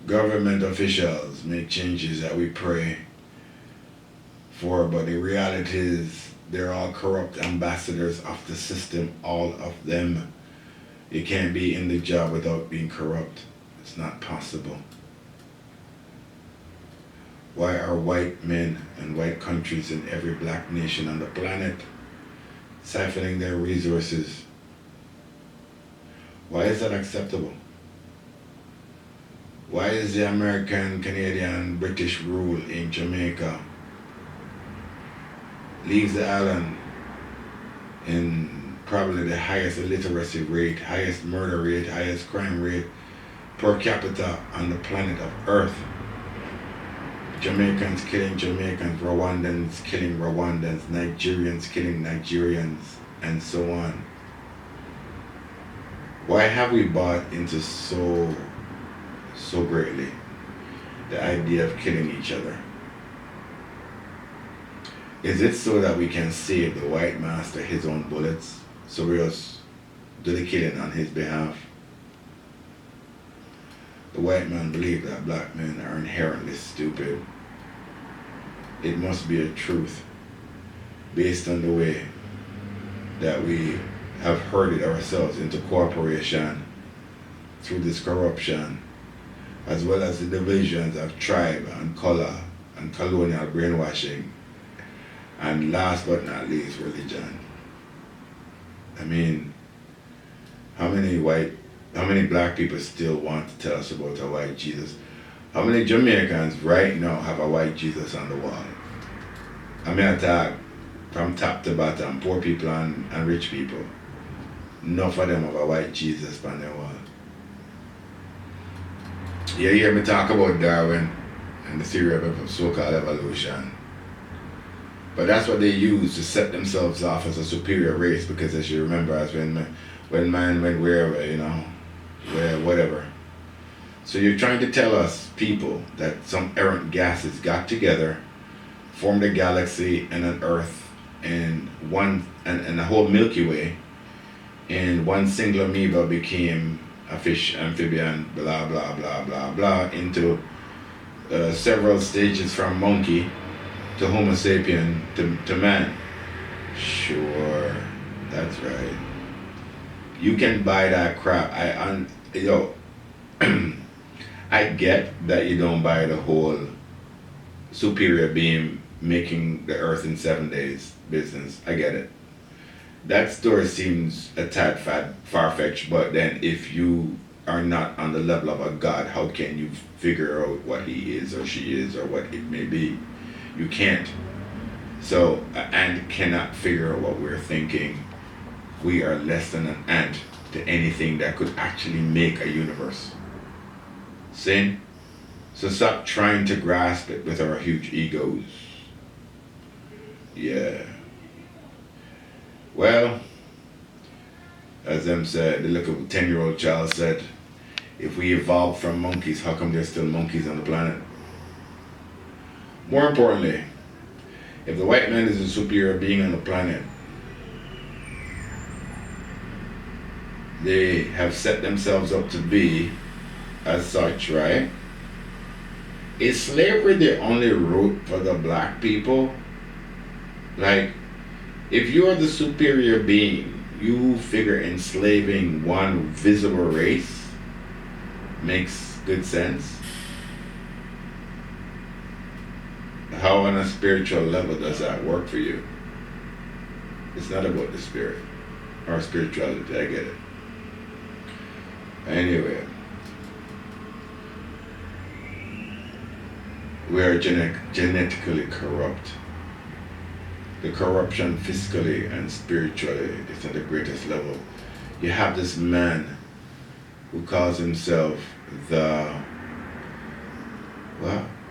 Government officials make changes that we pray for, but the reality is they're all corrupt ambassadors of the system, all of them. You can't be in the job without being corrupt. It's not possible. Why are white men and white countries in every black nation on the planet siphoning their resources? Why is that acceptable? Why is the American, Canadian, British rule in Jamaica leaves the island in probably the highest illiteracy rate, highest murder rate, highest crime rate per capita on the planet of Earth? Jamaicans killing Jamaicans, Rwandans killing Rwandans, Nigerians killing Nigerians, and so on. Why have we bought into so greatly the idea of killing each other? Is it so that we can save the white master his own bullets, so we just do the killing on his behalf? The white man believes that black men are inherently stupid. It must be a truth based on the way that we have herded ourselves into cooperation through this corruption, as well as the divisions of tribe and color and colonial brainwashing, and last but not least, religion. I mean, how many black people still want to tell us about a white Jesus? How many Jamaicans right now have a white Jesus on the wall? I mean, I talk from top to bottom, poor people and rich people. Enough of them have a white Jesus on their wall. You hear me talk about Darwin and the theory of so-called evolution. But that's what they use to set themselves off as a superior race, because as you remember, as when man went wherever, whatever. So you're trying to tell us, people, that some errant gases got together, formed a galaxy and an Earth and the whole Milky Way, and one single amoeba became a fish, amphibian, blah, blah, blah, blah, blah, into several stages from monkey to Homo sapien to man. Sure, that's right. You can buy that crap. I get that you don't buy the whole superior being making the earth in 7 days business. I get it. That story seems a tad far-fetched, but then if you are not on the level of a god, how can you figure out what he is or she is or what it may be? You can't. So, an ant cannot figure out what we're thinking. We are less than an ant to anything that could actually make a universe. See? So stop trying to grasp it with our huge egos. Yeah. Well, as them said, the little 10-year-old child said, if we evolved from monkeys, how come there's still monkeys on the planet? More importantly, if the white man is a superior being on the planet, they have set themselves up to be as such, right? Is slavery the only route for the black people? Like, if you're the superior being, you figure enslaving one visible race makes good sense. How on a spiritual level does that work for you? It's not about the spirit or spirituality, I get it. Anyway, we are genetically corrupt. The corruption fiscally and spiritually is at the greatest level. You have this man who calls himself the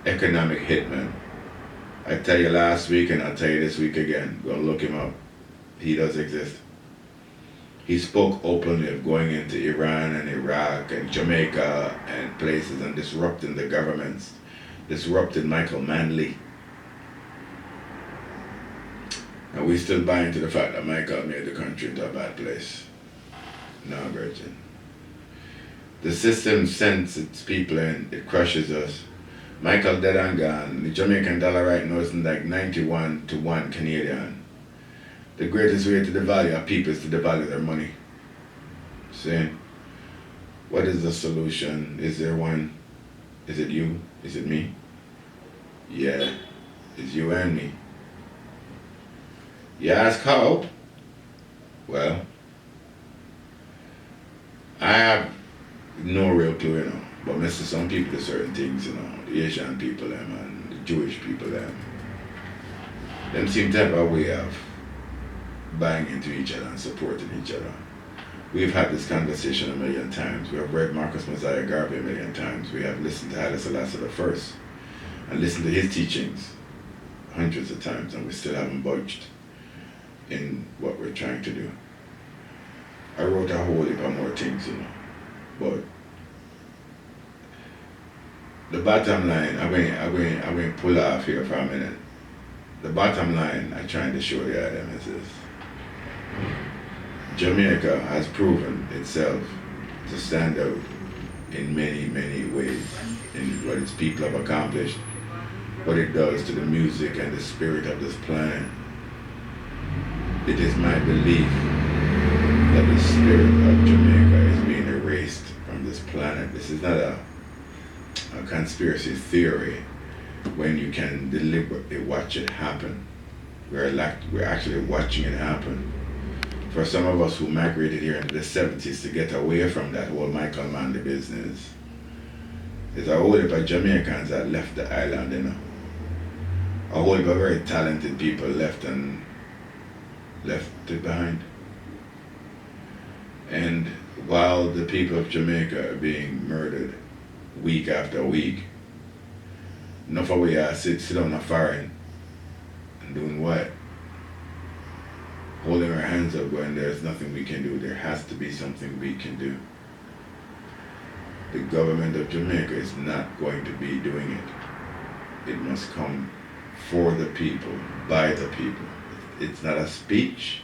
economic hitman. I tell you last week and I'll tell you this week again. Go look him up. He does exist. He spoke openly of going into Iran and Iraq and Jamaica and places and disrupting the governments disrupted Michael Manley. And we still buy into the fact that Michael made the country into a bad place. No, Virgin. The system sends its people in, it crushes us. Michael dead and gone. The Jamaican dollar right now is like 91 to 1 Canadian. The greatest way to devalue our people is to devalue their money. See? What is the solution? Is there one? Is it you? Is it me? Yeah, it's you and me. You ask how? Well, I have no real clue, you know, but I see some people do certain things, you know, the Asian people them and the Jewish people them seem to have a way of buying into each other and supporting each other. We've had this conversation a million times. We have read Marcus Mosiah Garvey a million times. We have listened to Haile Selassie I and listened to his teachings hundreds of times, and we still haven't budged in what we're trying to do. I wrote a whole heap of more things, you know, but the bottom line, I'm going to pull off here for a minute. The bottom line I'm trying to show you them is this. Jamaica has proven itself to stand out in many, many ways in what its people have accomplished, what it does to the music and the spirit of this planet. It is my belief that the spirit of Jamaica is being erased from this planet. This is not a conspiracy theory when you can deliberately watch it happen. We're actually watching it happen. For some of us who migrated here in the 70s to get away from that whole Michael Manley business, there's a whole heap of Jamaicans that left the island, you know. A whole heap of very talented people left it behind. And while the people of Jamaica are being murdered week after week, enough of we are sit down a foreign and doing what? Holding our hands up when there's nothing we can do. There has to be something we can do. The government of Jamaica is not going to be doing it. It must come for the people, by the people. It's not a speech.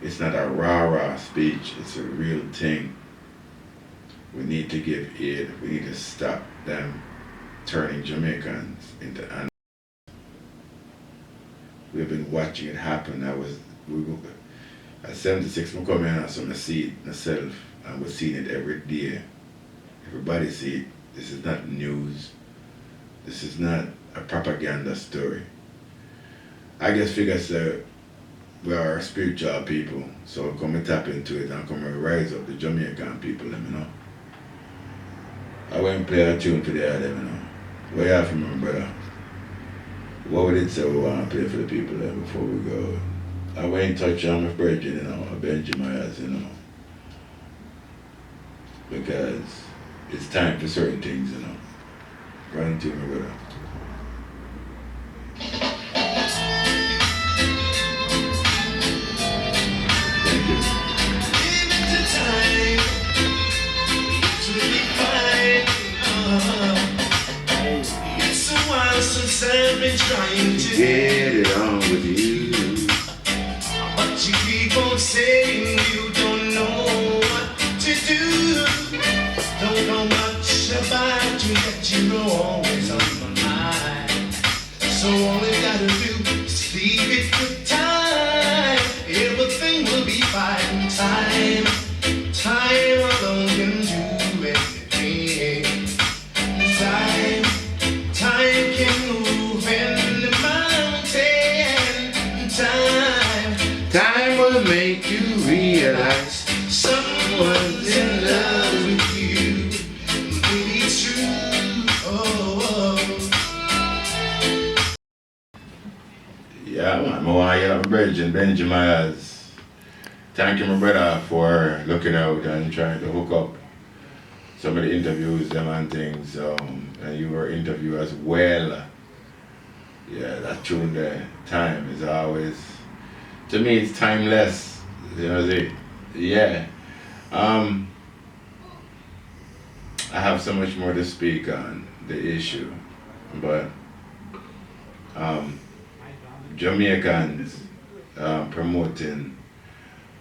It's not a rah-rah speech. It's a real thing. We need to give aid. We need to stop them turning Jamaicans into animals. We've been watching it happen. At 76, I come in and so I see it myself, and we're seeing it every day. Everybody see it. This is not news. This is not a propaganda story. I just figure so we are spiritual people, so come and tap into it and come and rise up the Jamaican people, you know. I went and play a tune for the other, you know. What you have from my brother? What would it say we want to play for the people there before we go? I went and touched on my brethren, you know, Benjamin, you know. Because it's time for certain things, you know. Run to my brother. Thank you. It's a while since I've been trying to get it on with you, but you keep on saying you don't know what to do. Don't know much about you, yet you're always on my mind. So all you gotta do is leave it with time. Everything will be fine. Time alone can do anything. Time can move any mountain. Time will make you realize someone's in love with you. Maybe it's true. Yeah, man, I want to get up my brethren, Benjamin. Thank you, my brother, for looking out and trying to hook up some of the interviews, them and things. And you were interviewed as well. Yeah, that tune there, time is always, to me, it's timeless. You know, yeah. I have so much more to speak on the issue. But Jamaicans promoting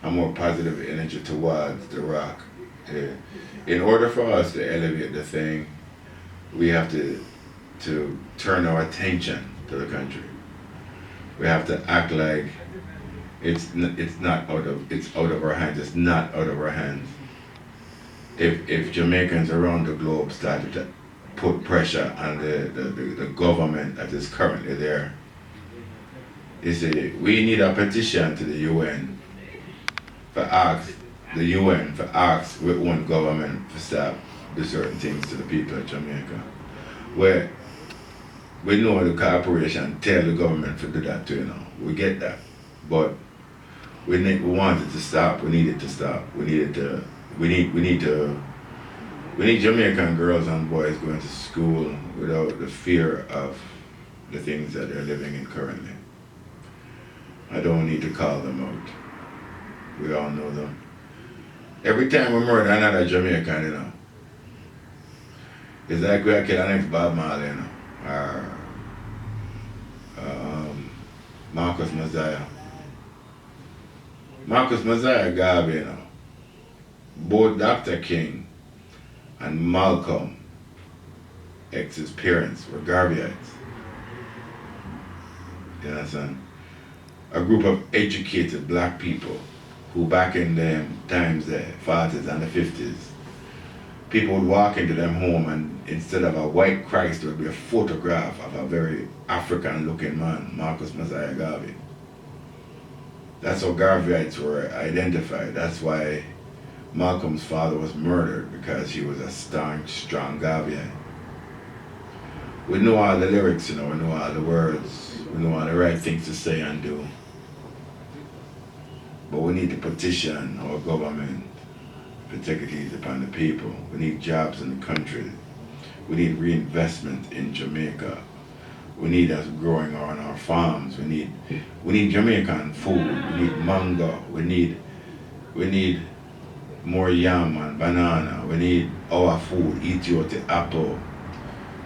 a more positive energy towards the rock. In order for us to elevate the thing, we have to turn our attention to the country. We have to act like it's out of our hands. It's not out of our hands. If Jamaicans around the globe started to put pressure on the government that is currently there, they say we need a petition to the UN for ask the UN for ask with one government to stop do certain things to the people of Jamaica. Where we know the corporation tell the government to do that too, you know. We get that. But we want it to stop. We need it to stop. We need Jamaican girls and boys going to school without the fear of the things that they're living in currently. I don't need to call them out. We all know them. Every time we murder another Jamaican, you know, it's like we kill an ex-Bob Marley, you know, or Marcus Messiah. Marcus Messiah Garvey, you know, both Dr. King and Malcolm X's parents were Garveyites. You understand? A group of educated black people who back in them times, the 40s and the 50s, people would walk into them home and instead of a white Christ, there would be a photograph of a very African looking man, Marcus Messiah Garvey. That's how Garveyites were identified. That's why Malcolm's father was murdered, because he was a staunch, strong Garveyite. We know all the lyrics, you know, we know all the words, we know all the right things to say and do. But we need to petition our government to take it easy upon the people. We need jobs in the country. We need reinvestment in Jamaica. We need us growing on our farms. We need Jamaican food. We need mango. We need more yam and banana. We need our food. Eat your apple,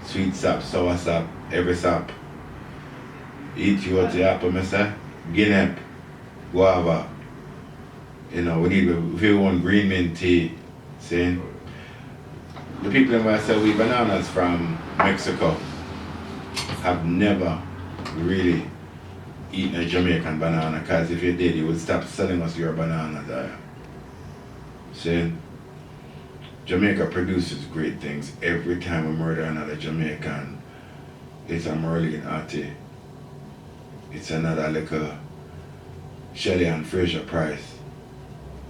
sweet sap, sour sap, every sap. Eat your apple, Mr. Guinea, guava. You know, if you want green mint tea, see? The people in where sell we bananas from Mexico have never really eaten a Jamaican banana, because if you did, you would stop selling us your bananas there. See? Jamaica produces great things. Every time we murder another Jamaican, it's a Merlin Artie. It's another little Shelley and Fraser Price.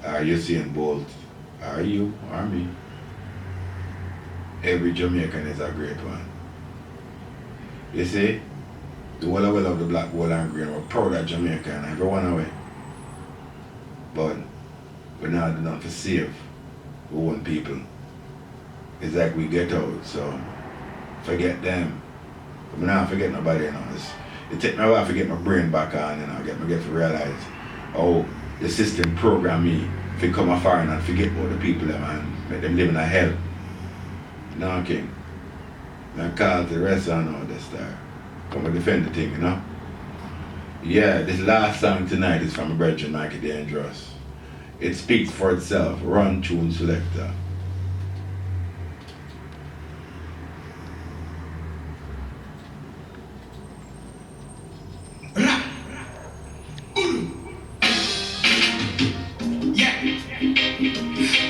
Are you seeing Bolt? Are you? Or me? Every Jamaican is a great one. You see? The whole of the black, gold and green, we're proud of Jamaica and everyone away. But we're not doing nothing to save our own people. It's like we get out, so forget them. But I don't forget nobody, you know. It takes me a while to get my brain back on, you know, get to realize, oh, the system program me to come afar and forget about the people them and make them live in a hell. No, King. I call the rest and all this stuff. Come and defend the thing, you know? Yeah, this last song tonight is from a brother, Mikey Dangerous. It speaks for itself. Run tune selector.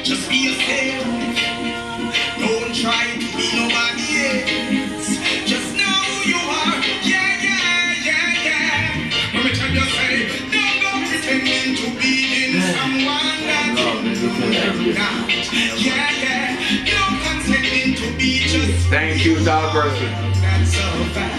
Just be yourself. Don't try to be nobody else. Just know who you are. Yeah. When we tell you say, don't go pretending to be in someone that you're not. Yeah. Don't pretending to be just. Thank you, Ital person. That's a fact.